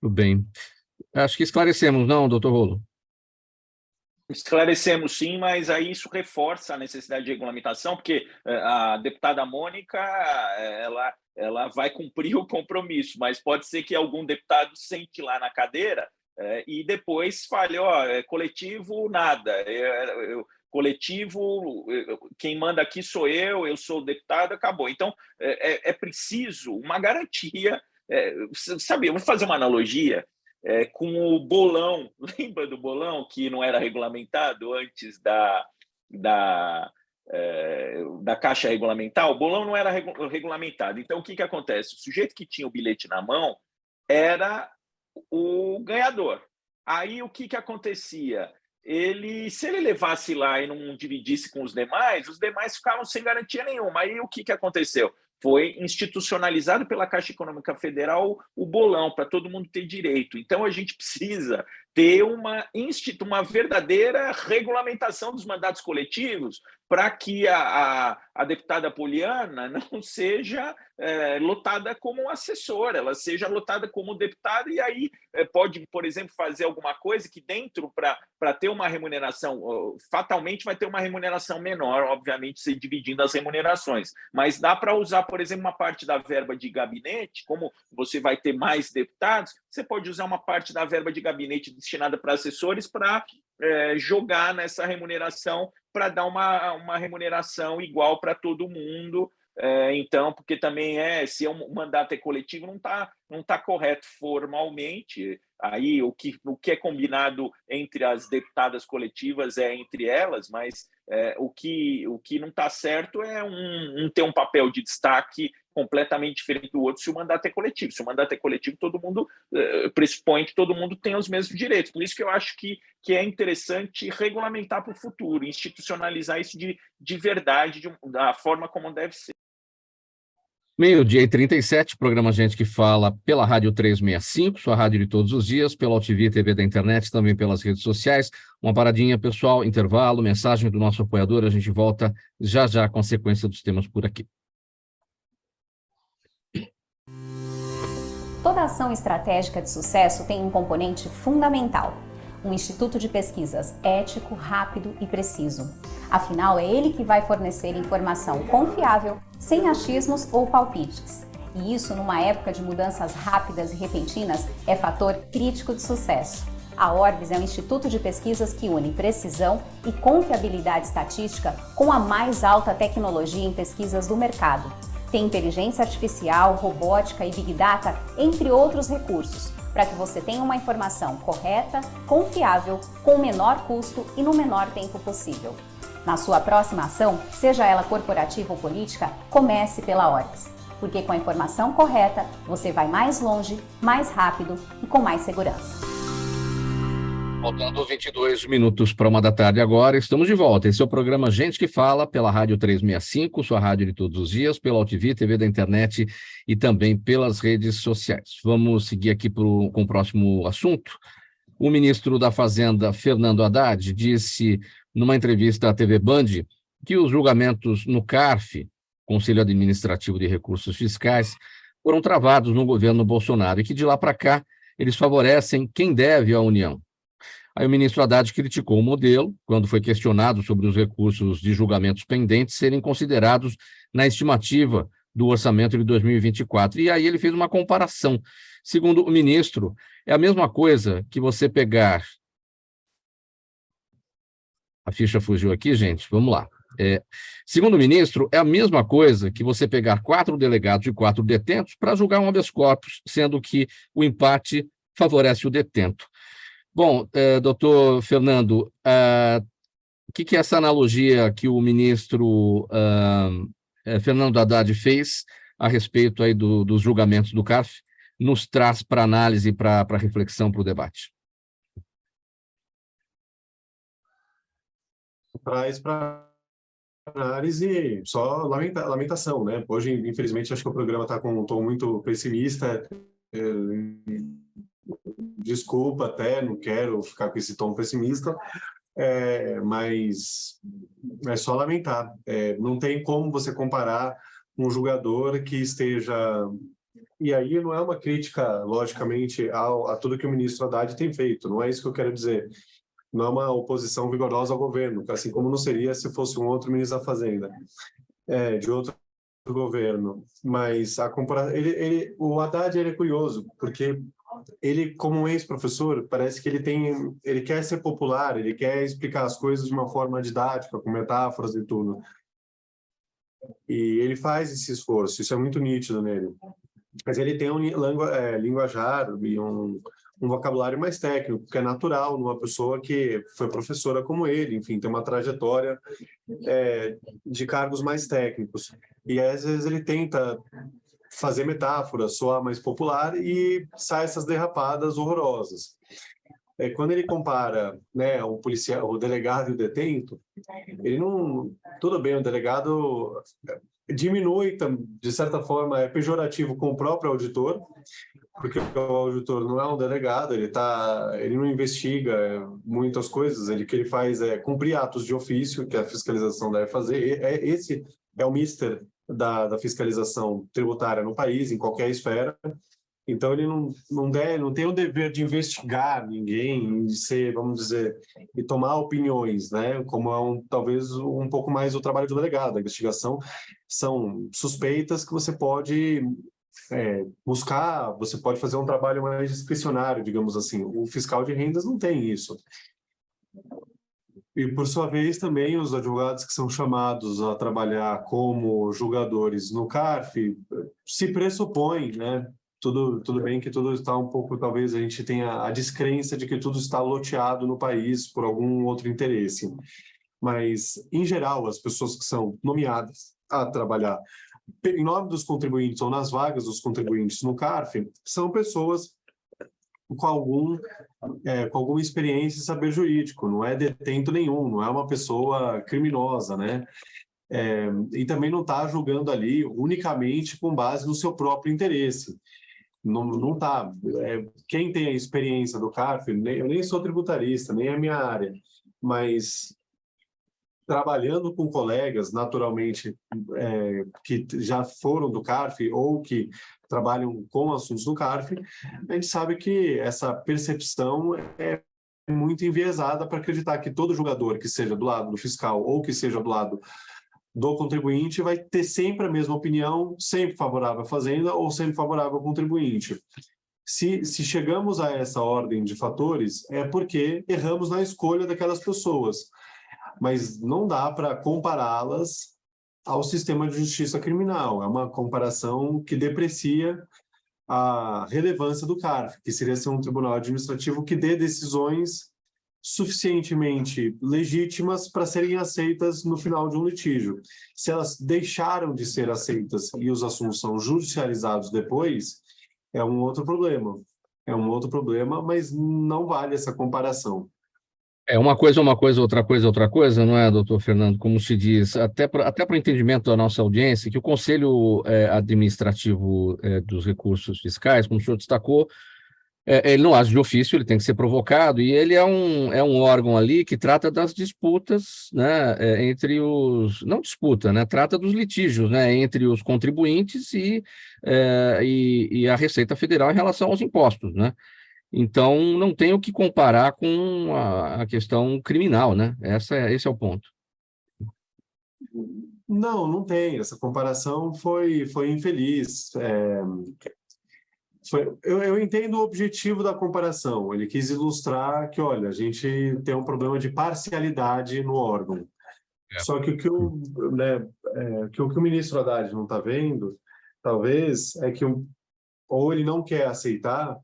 [SPEAKER 2] Tudo bem. Acho que esclarecemos, não, doutor Rolo?
[SPEAKER 3] Esclarecemos sim, mas aí isso reforça a necessidade de regulamentação, porque a deputada Mônica ela vai cumprir o compromisso, mas pode ser que algum deputado sente lá na cadeira e depois fale, coletivo nada, coletivo, quem manda aqui sou eu sou o deputado, acabou. Então, é preciso uma garantia, sabe, eu vou fazer uma analogia, com o bolão, lembra do bolão que não era regulamentado antes da Caixa regulamentar? O bolão não era regulamentado. Então, o que acontece? O sujeito que tinha o bilhete na mão era o ganhador. Aí, o que acontecia? Se ele levasse lá e não dividisse com os demais ficavam sem garantia nenhuma. Aí, o que aconteceu? Foi institucionalizado pela Caixa Econômica Federal o bolão, para todo mundo ter direito. Então, a gente precisa ter uma verdadeira regulamentação dos mandatos coletivos para que a deputada Poliana não seja lotada como assessora, ela seja lotada como deputada e aí pode, por exemplo, fazer alguma coisa que dentro, para ter uma remuneração, fatalmente vai ter uma remuneração menor, obviamente, se dividindo as remunerações, mas dá para usar, por exemplo, uma parte da verba de gabinete, como você vai ter mais deputados, você pode usar uma parte da verba de gabinete destinada para assessores para jogar nessa remuneração para dar uma remuneração igual para todo mundo. Então, porque também se o mandato é coletivo, não tá correto formalmente. Aí o que é combinado entre as deputadas coletivas é entre elas, mas o que não está certo é um ter um papel de destaque completamente diferente do outro se o mandato é coletivo. Se o mandato é coletivo, todo mundo pressupõe que todo mundo tem os mesmos direitos. Por isso que eu acho que é interessante regulamentar para o futuro, institucionalizar isso de verdade, da forma como deve ser.
[SPEAKER 2] 12h37, programa Gente que Fala pela Rádio 365, sua rádio de todos os dias, pela UTV TV da internet, também pelas redes sociais. Uma paradinha, pessoal, intervalo, mensagem do nosso apoiador, a gente volta já com a sequência dos temas por aqui.
[SPEAKER 7] Toda ação estratégica de sucesso tem um componente fundamental: um instituto de pesquisas ético, rápido e preciso. Afinal, é ele que vai fornecer informação confiável, sem achismos ou palpites. E isso, numa época de mudanças rápidas e repentinas, é fator crítico de sucesso. A Orbis é um instituto de pesquisas que une precisão e confiabilidade estatística com a mais alta tecnologia em pesquisas do mercado. Tem inteligência artificial, robótica e Big Data, entre outros recursos, para que você tenha uma informação correta, confiável, com o menor custo e no menor tempo possível. Na sua próxima ação, seja ela corporativa ou política, comece pela Orbis, porque com a informação correta, você vai mais longe, mais rápido e com mais segurança.
[SPEAKER 2] Faltando 22 minutos para 13h agora, estamos de volta. Esse é o programa Gente que Fala, pela Rádio 365, sua rádio de todos os dias, pela UTV, TV da internet e também pelas redes sociais. Vamos seguir aqui com o próximo assunto. O ministro da Fazenda, Fernando Haddad, disse numa entrevista à TV Band que os julgamentos no CARF, Conselho Administrativo de Recursos Fiscais, foram travados no governo Bolsonaro e que de lá para cá eles favorecem quem deve à União. Aí o ministro Haddad criticou o modelo quando foi questionado sobre os recursos de julgamentos pendentes serem considerados na estimativa do orçamento de 2024. E aí ele fez uma comparação. Segundo o ministro, é a mesma coisa que você pegar... A ficha fugiu aqui, gente, vamos lá. Segundo o ministro, é a mesma coisa que você pegar 4 delegados e 4 detentos para julgar um habeas corpus, sendo que o empate favorece o detento. Bom, doutor Fernando, o que é essa analogia que o ministro Fernando Haddad fez a respeito aí dos julgamentos do CARF nos traz para análise, para reflexão, para o debate?
[SPEAKER 4] Traz para análise só lamentação, né? Hoje, infelizmente, acho que o programa está com um tom muito pessimista. Desculpa até, não quero ficar com esse tom pessimista, mas é só lamentar. Não tem como você comparar um julgador que esteja E aí não é uma crítica, logicamente, a tudo que o ministro Haddad tem feito, não é isso que eu quero dizer. Não é uma oposição vigorosa ao governo, assim como não seria se fosse um outro ministro da Fazenda, de outro governo. Mas o Haddad ele é curioso, porque ele, como um ex-professor, parece que ele quer ser popular, ele quer explicar as coisas de uma forma didática, com metáforas e tudo. E ele faz esse esforço, isso é muito nítido nele. Mas ele tem um linguajar e um vocabulário mais técnico, que é natural numa pessoa que foi professora como ele, enfim, tem uma trajetória de cargos mais técnicos. E às vezes ele tenta fazer metáforas, soar mais popular e sai essas derrapadas horrorosas. Quando ele compara, né, o policial, o delegado e o detento, ele não... Tudo bem, o delegado diminui, de certa forma, é pejorativo com o próprio auditor, porque o auditor não é um delegado, ele não investiga muitas coisas, o que ele faz é cumprir atos de ofício, que a fiscalização deve fazer. Esse é o mister da fiscalização tributária no país, em qualquer esfera. Então, ele não tem o dever de investigar ninguém, de ser, vamos dizer, e tomar opiniões, né? Como talvez um pouco mais o trabalho do delegado. A investigação são suspeitas que você pode buscar, você pode fazer um trabalho mais discricionário, digamos assim. O fiscal de rendas não tem isso. E, por sua vez, também os advogados que são chamados a trabalhar como julgadores no CARF se pressupõem, né? Tudo bem que tudo está um pouco, talvez a gente tenha a descrença de que tudo está loteado no país por algum outro interesse. Mas, em geral, as pessoas que são nomeadas a trabalhar em nome dos contribuintes ou nas vagas dos contribuintes no CARF são pessoas com alguma experiência e saber jurídico, não é detento nenhum, não é uma pessoa criminosa, né? E também não está julgando ali unicamente com base no seu próprio interesse. Não está. Quem tem a experiência do CARF, eu nem sou tributarista, nem é a minha área, mas trabalhando com colegas, naturalmente, que já foram do CARF ou que trabalham com assuntos do CARF, a gente sabe que essa percepção é muito enviesada para acreditar que todo julgador, que seja do lado do fiscal ou que seja do lado do contribuinte, vai ter sempre a mesma opinião, sempre favorável à fazenda ou sempre favorável ao contribuinte. Se chegamos a essa ordem de fatores, é porque erramos na escolha daquelas pessoas. Mas não dá para compará-las ao sistema de justiça criminal. É uma comparação que deprecia a relevância do CARF, que seria ser um tribunal administrativo que dê decisões suficientemente legítimas para serem aceitas no final de um litígio. Se elas deixaram de ser aceitas e os assuntos são judicializados depois, é um outro problema. É um outro problema, mas não vale essa comparação.
[SPEAKER 2] Uma coisa, outra coisa, não é, doutor Fernando? Como se diz, até para o entendimento da nossa audiência, que o Conselho Administrativo dos Recursos Fiscais, como o senhor destacou, ele não age de ofício, ele tem que ser provocado, e ele é um órgão ali que trata das disputas, né, entre os... Não disputa, né? Trata dos litígios, né, entre os contribuintes e a Receita Federal em relação aos impostos, né? Então, não tem o que comparar com a questão criminal, né? Esse é o ponto.
[SPEAKER 4] Não tem. Essa comparação foi infeliz. Eu entendo o objetivo da comparação. Ele quis ilustrar que, olha, a gente tem um problema de parcialidade no órgão. Só que o que o ministro Haddad não está vendo, talvez, é que ou ele não quer aceitar,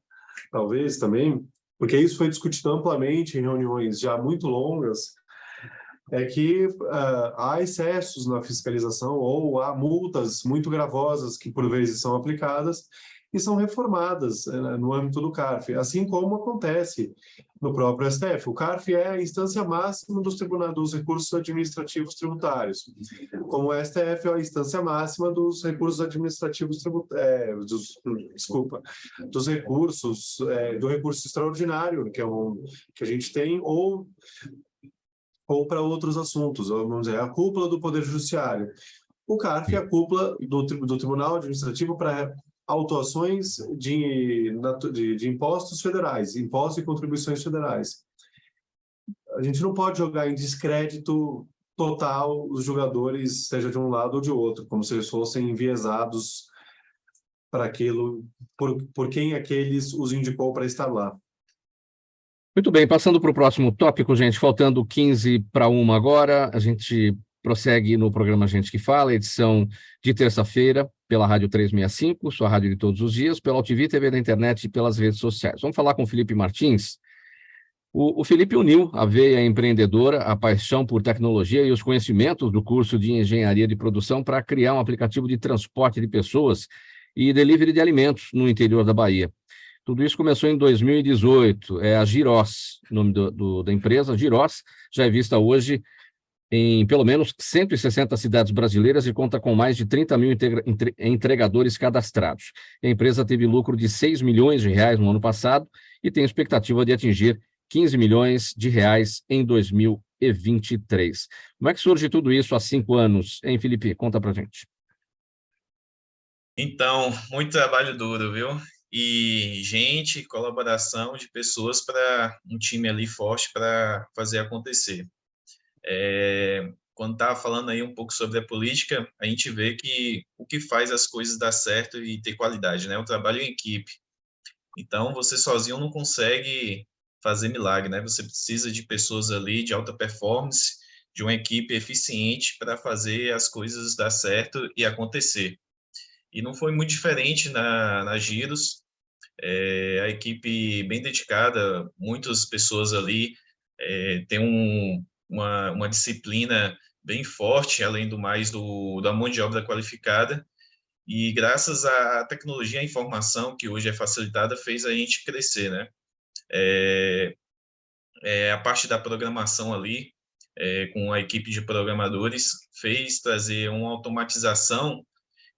[SPEAKER 4] talvez também, porque isso foi discutido amplamente em reuniões já muito longas, é que há excessos na fiscalização ou há multas muito gravosas que por vezes são aplicadas e são reformadas no âmbito do CARF, assim como acontece no próprio STF. O CARF é a instância máxima dos recursos administrativos tributários, como o STF é a instância máxima dos recursos administrativos tributários, dos recursos, do recurso extraordinário, que a gente tem, ou para outros assuntos, vamos dizer, a cúpula do Poder Judiciário. O CARF é a cúpula do Tribunal Administrativo para autuações de impostos federais, impostos e contribuições federais. A gente não pode jogar em descrédito total os jogadores, seja de um lado ou de outro, como se eles fossem enviesados para aquilo, por quem aqueles os indicou para estar lá.
[SPEAKER 2] Muito bem, passando para o próximo tópico, gente, faltando 15 para 1 agora, a gente prossegue no programa Gente que Fala, edição de terça-feira, pela Rádio 365, sua rádio de todos os dias, pela UTV, TV da internet e pelas redes sociais. Vamos falar com o Felipe Martins. O Felipe uniu a veia empreendedora, a paixão por tecnologia e os conhecimentos do curso de engenharia de produção para criar um aplicativo de transporte de pessoas e delivery de alimentos no interior da Bahia. Tudo isso começou em 2018, é a Giros, o nome da empresa. Giros já é vista hoje em pelo menos 160 cidades brasileiras e conta com mais de 30 mil entregadores cadastrados. A empresa teve lucro de 6 milhões de reais no ano passado e tem expectativa de atingir 15 milhões de reais em 2023. Como é que surge tudo isso há 5 anos, hein, Felipe? Conta pra gente.
[SPEAKER 6] Então, muito trabalho duro, viu? E colaboração de pessoas para um time ali forte para fazer acontecer. Quando estava falando aí um pouco sobre a política, a gente vê que o que faz as coisas dar certo e ter qualidade, né? O trabalho em equipe. Então, você sozinho não consegue fazer milagre, né? Você precisa de pessoas ali de alta performance, de uma equipe eficiente para fazer as coisas dar certo e acontecer. E não foi muito diferente na Giros. A equipe bem dedicada, muitas pessoas ali têm uma disciplina bem forte, além do mais da mão de obra qualificada, e graças à tecnologia e à informação que hoje é facilitada, fez a gente crescer, né? A parte da programação ali, com a equipe de programadores, fez trazer uma automatização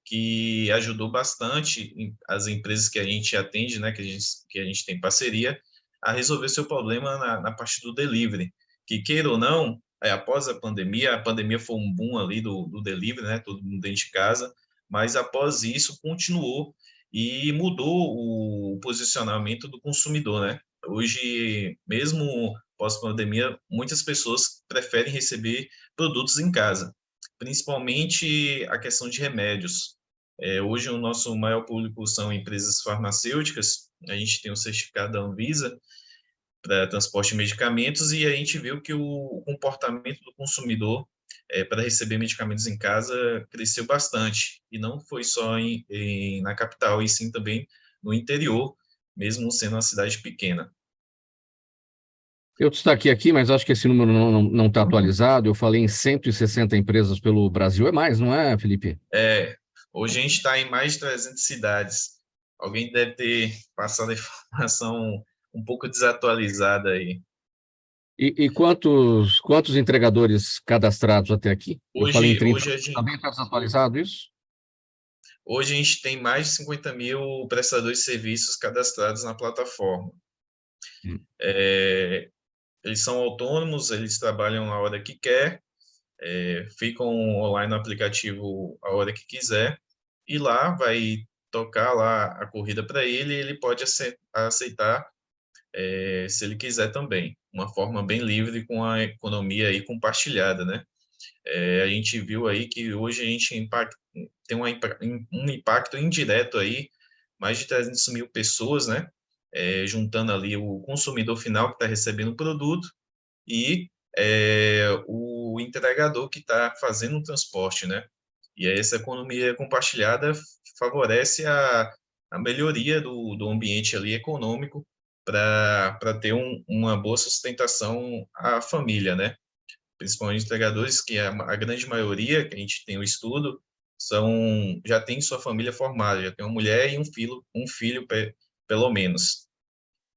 [SPEAKER 6] que ajudou bastante as empresas que a gente atende, né, que a gente tem parceria, a resolver seu problema na parte do delivery, que queira ou não, após a pandemia foi um boom ali do delivery, né, todo mundo dentro de casa, mas após isso continuou e mudou o posicionamento do consumidor, né? Hoje, mesmo pós-pandemia, muitas pessoas preferem receber produtos em casa, principalmente a questão de remédios. Hoje, o nosso maior público são empresas farmacêuticas, a gente tem o certificado da Anvisa para transporte de medicamentos e a gente viu que o comportamento do consumidor para receber medicamentos em casa cresceu bastante, e não foi só na capital, e sim também no interior, mesmo sendo uma cidade pequena.
[SPEAKER 2] Eu destaquei aqui, mas acho que esse número não está atualizado. Eu falei em 160 empresas pelo Brasil. É mais, não é, Felipe?
[SPEAKER 6] Hoje a gente está em mais de 300 cidades. Alguém deve ter passado a informação um pouco desatualizada aí.
[SPEAKER 2] E quantos entregadores cadastrados até aqui? Eu falei em 30. Também está desatualizado isso?
[SPEAKER 6] Hoje a gente tem mais de 50 mil prestadores de serviços cadastrados na plataforma. Eles são autônomos, eles trabalham a hora que quer, ficam online no aplicativo a hora que quiser, e lá vai tocar lá a corrida para ele, e ele pode aceitar se ele quiser também, uma forma bem livre, com a economia aí compartilhada, né? A gente viu aí que hoje a gente tem um impacto indireto aí, mais de 300 mil pessoas, né? Juntando ali o consumidor final que está recebendo o produto e o entregador que está fazendo o transporte, né? E essa economia compartilhada favorece a melhoria do ambiente ali econômico para ter uma boa sustentação à família, né? Principalmente entregadores, que a grande maioria, que a gente tem o estudo, já tem sua família formada, já tem uma mulher e um filho pelo menos.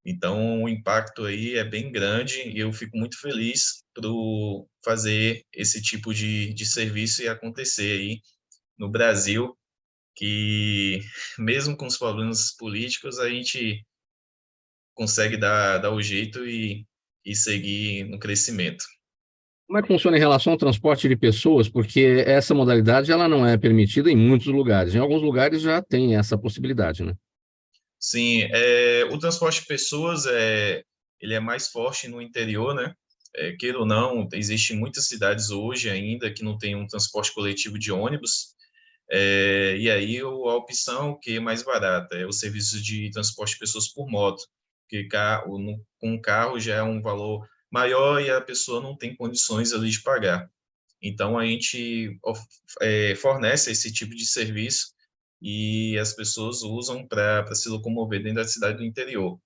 [SPEAKER 6] Então, o impacto aí é bem grande e eu fico muito feliz por fazer esse tipo de serviço e acontecer aí no Brasil, que mesmo com os problemas políticos, a gente consegue dar o jeito e seguir no crescimento.
[SPEAKER 2] Como é que funciona em relação ao transporte de pessoas? Porque essa modalidade ela não é permitida em muitos lugares. Em alguns lugares já tem essa possibilidade, né?
[SPEAKER 6] Sim, o transporte de pessoas ele é mais forte no interior, né? Queira ou não, existem muitas cidades hoje ainda que não tem um transporte coletivo de ônibus, e aí a opção que é mais barata é o serviço de transporte de pessoas por moto, porque com carro já é um valor maior e a pessoa não tem condições ali de pagar. Então, a gente fornece esse tipo de serviço e as pessoas usam para se locomover dentro da cidade do interior.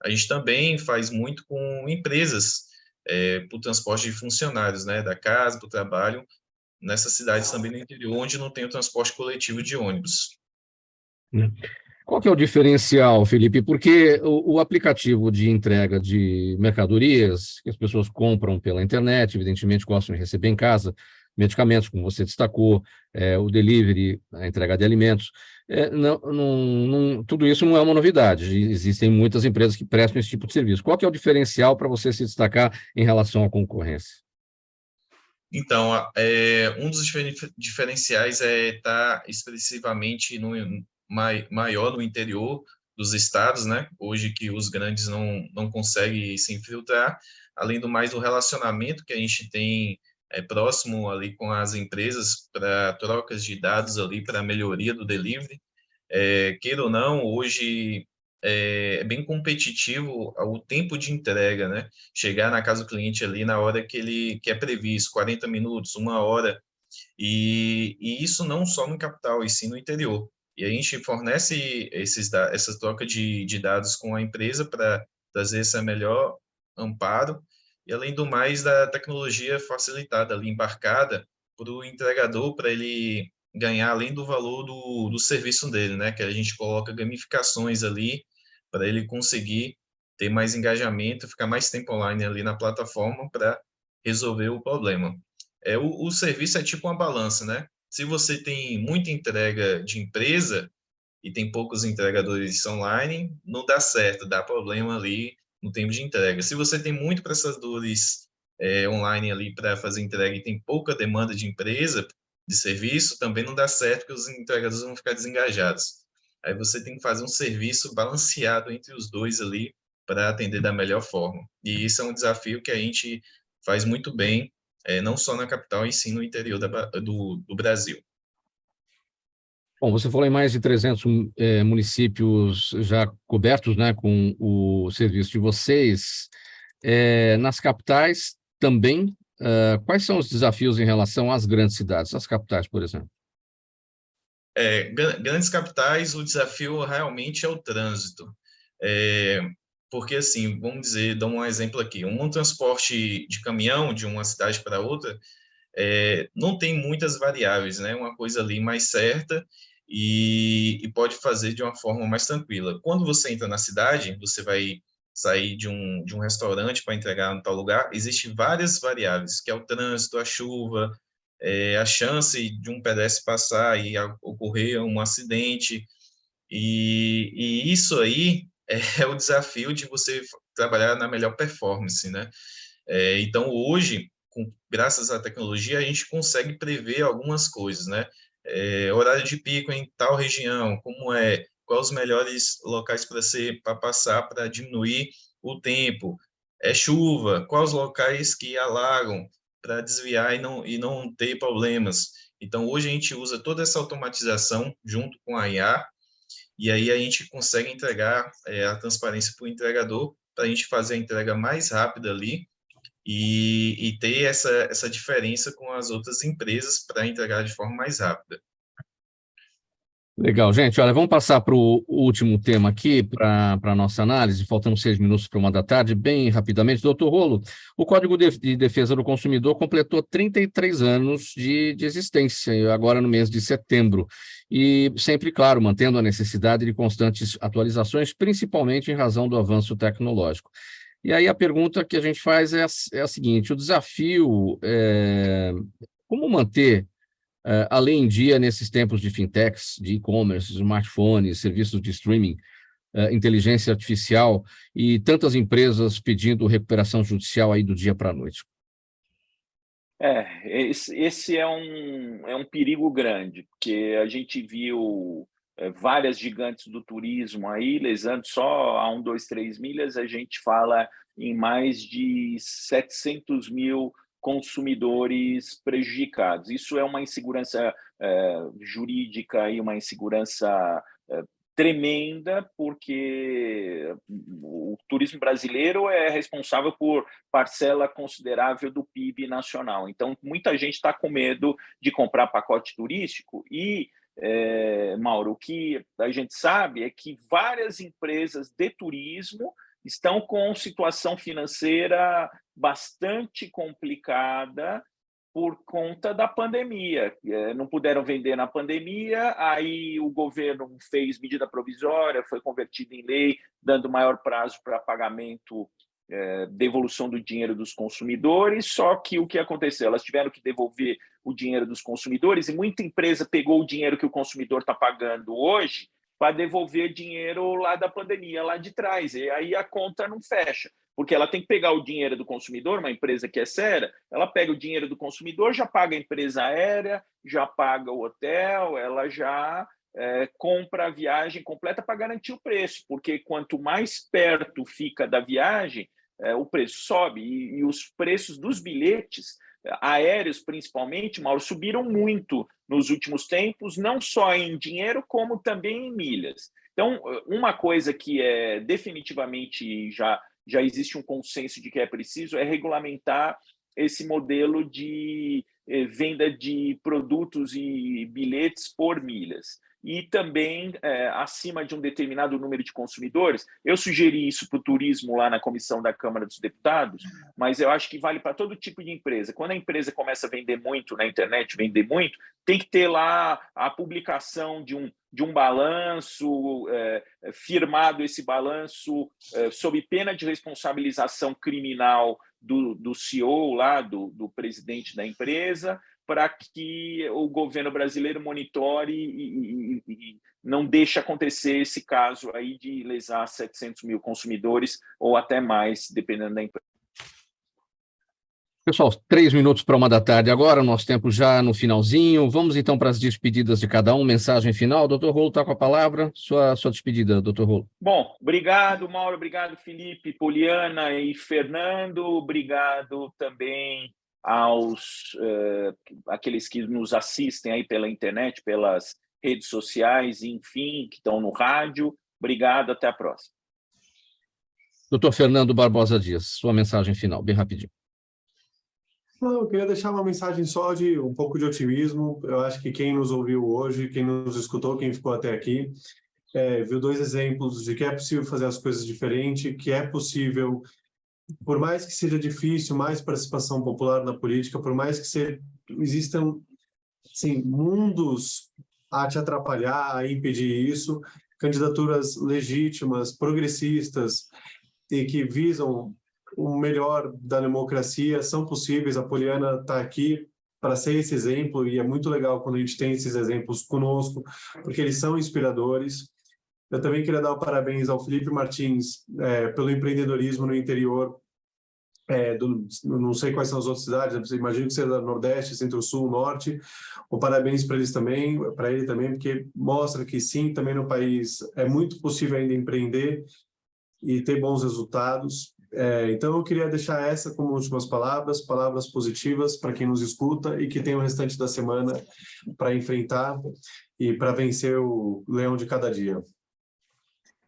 [SPEAKER 6] A gente também faz muito com empresas, para o transporte de funcionários, né, da casa para o trabalho, nessas cidades também do interior, onde não tem o transporte coletivo de ônibus.
[SPEAKER 2] Qual que é o diferencial, Felipe? Porque o aplicativo de entrega de mercadorias, que as pessoas compram pela internet, evidentemente gostam de receber em casa, medicamentos, como você destacou, o delivery, a entrega de alimentos, tudo isso não é uma novidade. Existem muitas empresas que prestam esse tipo de serviço. Qual que é o diferencial para você se destacar em relação à concorrência?
[SPEAKER 6] Então, um dos diferenciais é estar expressivamente maior no interior dos estados, né? Hoje que os grandes não conseguem se infiltrar, além do mais do relacionamento que a gente tem próximo ali com as empresas para trocas de dados ali para a melhoria do delivery. Queira ou não, hoje é bem competitivo o tempo de entrega, né? Chegar na casa do cliente ali na hora que é previsto, 40 minutos, 1 hora, e isso não só no capital, e sim no interior. E a gente fornece essas trocas de dados com a empresa para trazer esse melhor amparo, e além do mais, da tecnologia facilitada ali, embarcada, para o entregador, para ele ganhar além do valor do serviço dele, né? Que a gente coloca gamificações ali para ele conseguir ter mais engajamento, ficar mais tempo online ali na plataforma para resolver o problema. O serviço é tipo uma balança, né? Se você tem muita entrega de empresa e tem poucos entregadores online, não dá certo, dá problema ali no tempo de entrega. Se você tem muito prestadores online ali para fazer entrega e tem pouca demanda de empresa, de serviço, também não dá certo, porque os entregadores vão ficar desengajados. Aí você tem que fazer um serviço balanceado entre os dois ali para atender da melhor forma. E isso é um desafio que a gente faz muito bem, não só na capital, e sim no interior do Brasil.
[SPEAKER 2] Bom, você falou em mais de 300 municípios já cobertos, né, com o serviço de vocês. Nas capitais também, quais são os desafios em relação às grandes cidades, as capitais, por exemplo?
[SPEAKER 6] Grandes capitais, o desafio realmente é o trânsito. Porque, assim, vamos dizer, dá um exemplo aqui, um transporte de caminhão de uma cidade para outra, não tem muitas variáveis, né? Uma coisa ali mais certa e pode fazer de uma forma mais tranquila. Quando você entra na cidade, você vai sair de um restaurante para entregar em tal lugar, existem várias variáveis, que é o trânsito, a chuva, a chance de um pedestre passar e ocorrer um acidente, e isso aí é o desafio de você trabalhar na melhor performance, né? Então, hoje, graças à tecnologia, a gente consegue prever algumas coisas, né? Horário de pico em tal região, quais os melhores locais para passar, para diminuir o tempo, chuva, quais os locais que alagam, para desviar e não ter problemas. Então, hoje a gente usa toda essa automatização junto com a IA, e aí a gente consegue entregar a transparência para o entregador, para a gente fazer a entrega mais rápida ali, e ter essa diferença com as outras empresas para entregar de forma mais rápida.
[SPEAKER 2] Legal, gente. Olha, vamos passar para o último tema aqui, para a nossa análise, faltando 6 minutos para 1 da tarde, bem rapidamente. Doutor Rolo, o Código de Defesa do Consumidor completou 33 anos de existência, agora no mês de setembro, e sempre, claro, mantendo a necessidade de constantes atualizações, principalmente em razão do avanço tecnológico. E aí a pergunta que a gente faz é a seguinte: o desafio é como manter a lei em dia nesses tempos de fintechs, de e-commerce, smartphones, serviços de streaming, inteligência artificial e tantas empresas pedindo recuperação judicial aí do dia para a noite?
[SPEAKER 3] Esse é um perigo grande, porque a gente viu várias gigantes do turismo aí lesando só a 1, 2, 3 milhas, a gente fala em mais de 700 mil consumidores prejudicados. Isso é uma insegurança jurídica e uma insegurança tremenda, porque o turismo brasileiro é responsável por parcela considerável do PIB nacional. Então, muita gente está com medo de comprar pacote turístico e, Mauro, o que a gente sabe é que várias empresas de turismo estão com situação financeira bastante complicada por conta da pandemia. Não puderam vender na pandemia, aí o governo fez medida provisória, foi convertido em lei, dando maior prazo para pagamento, devolução do dinheiro dos consumidores, só que o que aconteceu? Elas tiveram que devolver o dinheiro dos consumidores e muita empresa pegou o dinheiro que o consumidor está pagando hoje para devolver dinheiro lá da pandemia, lá de trás, e aí a conta não fecha. Porque ela tem que pegar o dinheiro do consumidor, uma empresa que é séria, ela pega o dinheiro do consumidor, já paga a empresa aérea, já paga o hotel, ela já compra a viagem completa para garantir o preço, porque quanto mais perto fica da viagem, o preço sobe. E os preços dos bilhetes, aéreos principalmente, Mauro, subiram muito nos últimos tempos, não só em dinheiro, como também em milhas. Então, uma coisa que é definitivamente já existe um consenso de que é preciso, é regulamentar esse modelo de venda de produtos e bilhetes por milhas. E também, acima de um determinado número de consumidores, eu sugeri isso para o turismo lá na comissão da Câmara dos Deputados, mas eu acho que vale para todo tipo de empresa. Quando a empresa começa a vender muito na internet, vender muito, tem que ter lá a publicação de um balanço, firmado esse balanço sob pena de responsabilização criminal do CEO lá, do presidente da empresa, para que o governo brasileiro monitore e não deixe acontecer esse caso aí de lesar 700 mil consumidores ou até mais, dependendo da empresa.
[SPEAKER 2] Pessoal, 3 minutos para 1 da tarde agora, nosso tempo já no finalzinho. Vamos então para as despedidas de cada um, mensagem final. Doutor Rolo está com a palavra, sua despedida, doutor Rolo.
[SPEAKER 3] Bom, obrigado, Mauro, obrigado, Felipe, Poliana e Fernando, obrigado também aos aqueles que nos assistem aí pela internet, pelas redes sociais, enfim, que estão no rádio. Obrigado, até a próxima.
[SPEAKER 2] Doutor Fernando Barbosa Dias, sua mensagem final, bem rapidinho.
[SPEAKER 4] Eu queria deixar uma mensagem só de um pouco de otimismo. Eu acho que quem nos ouviu hoje, quem nos escutou, quem ficou até aqui, viu 2 exemplos de que é possível fazer as coisas diferente, que é possível, por mais que seja difícil, mais participação popular na política, por mais que existam mundos a te atrapalhar, a impedir isso, candidaturas legítimas, progressistas e que visam o melhor da democracia são possíveis. A Poliana está aqui para ser esse exemplo e é muito legal quando a gente tem esses exemplos conosco, porque eles são inspiradores. Eu também queria dar parabéns ao Felipe Martins pelo empreendedorismo no interior, não sei quais são as outras cidades, imagino que seja Nordeste, Centro-Sul, Norte. Parabéns para ele também, porque mostra que sim, também no país é muito possível ainda empreender e ter bons resultados. Então eu queria deixar essa como últimas palavras positivas para quem nos escuta e que tem o restante da semana para enfrentar e para vencer o leão de cada dia.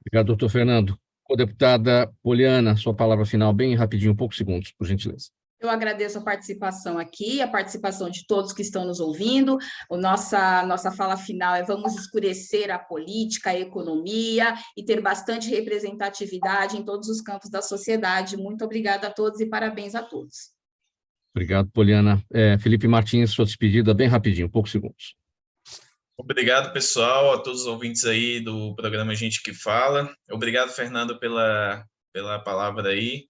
[SPEAKER 2] Obrigado, doutor Fernando. Co-deputada Poliana, sua palavra final, bem rapidinho, poucos segundos, por gentileza.
[SPEAKER 5] Eu agradeço a participação aqui, a participação de todos que estão nos ouvindo. Nossa fala final é: vamos escurecer a política, a economia e ter bastante representatividade em todos os campos da sociedade. Muito obrigada a todos e parabéns a todos.
[SPEAKER 2] Obrigado, Poliana. Felipe Martins, sua despedida, bem rapidinho, poucos segundos.
[SPEAKER 6] Obrigado, pessoal, a todos os ouvintes aí do programa Gente que Fala. Obrigado, Fernando, pela palavra aí.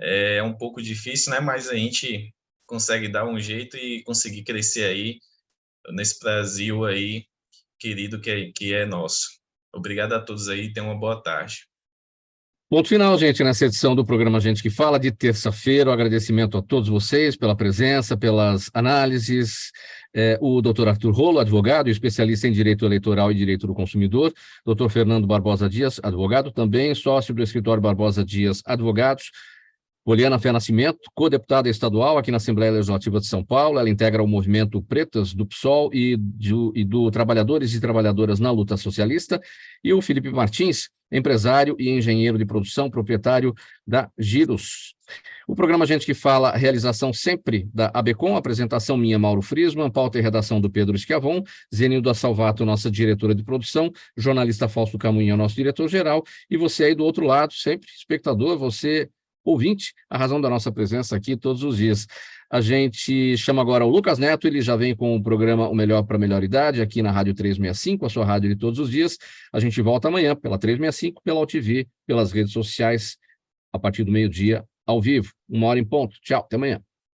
[SPEAKER 6] É um pouco difícil, né? Mas a gente consegue dar um jeito e conseguir crescer aí nesse Brasil aí querido que é nosso. Obrigado a todos aí, tenham uma boa tarde.
[SPEAKER 2] Ponto final, gente, nessa edição do programa Gente que Fala, de terça-feira. Um agradecimento a todos vocês pela presença, pelas análises. O doutor Arthur Rolo, advogado e especialista em Direito Eleitoral e Direito do Consumidor. Doutor Fernando Barbosa Dias, advogado, também sócio do escritório Barbosa Dias Advogados. Poliana Fé Nascimento, co-deputada estadual aqui na Assembleia Legislativa de São Paulo. Ela integra o movimento Pretas do PSOL e do Trabalhadores e Trabalhadoras na Luta Socialista. E o Felipe Martins, empresário e engenheiro de produção, proprietário da Giros. O programa Gente que Fala, realização sempre da ABCOM, apresentação minha, Mauro Friesman, pauta e redação do Pedro Schiavon, Zenilda Salvato, nossa diretora de produção, jornalista Fausto Camunha, nosso diretor-geral, e você aí do outro lado, sempre espectador, você ouvinte, a razão da nossa presença aqui todos os dias. A gente chama agora o Lucas Neto, ele já vem com o programa O Melhor para a Melhor Idade, aqui na Rádio 365, a sua rádio de todos os dias. A gente volta amanhã pela 365, pela UTV, pelas redes sociais, a partir do meio-dia, ao vivo, 1h em ponto. Tchau, até amanhã.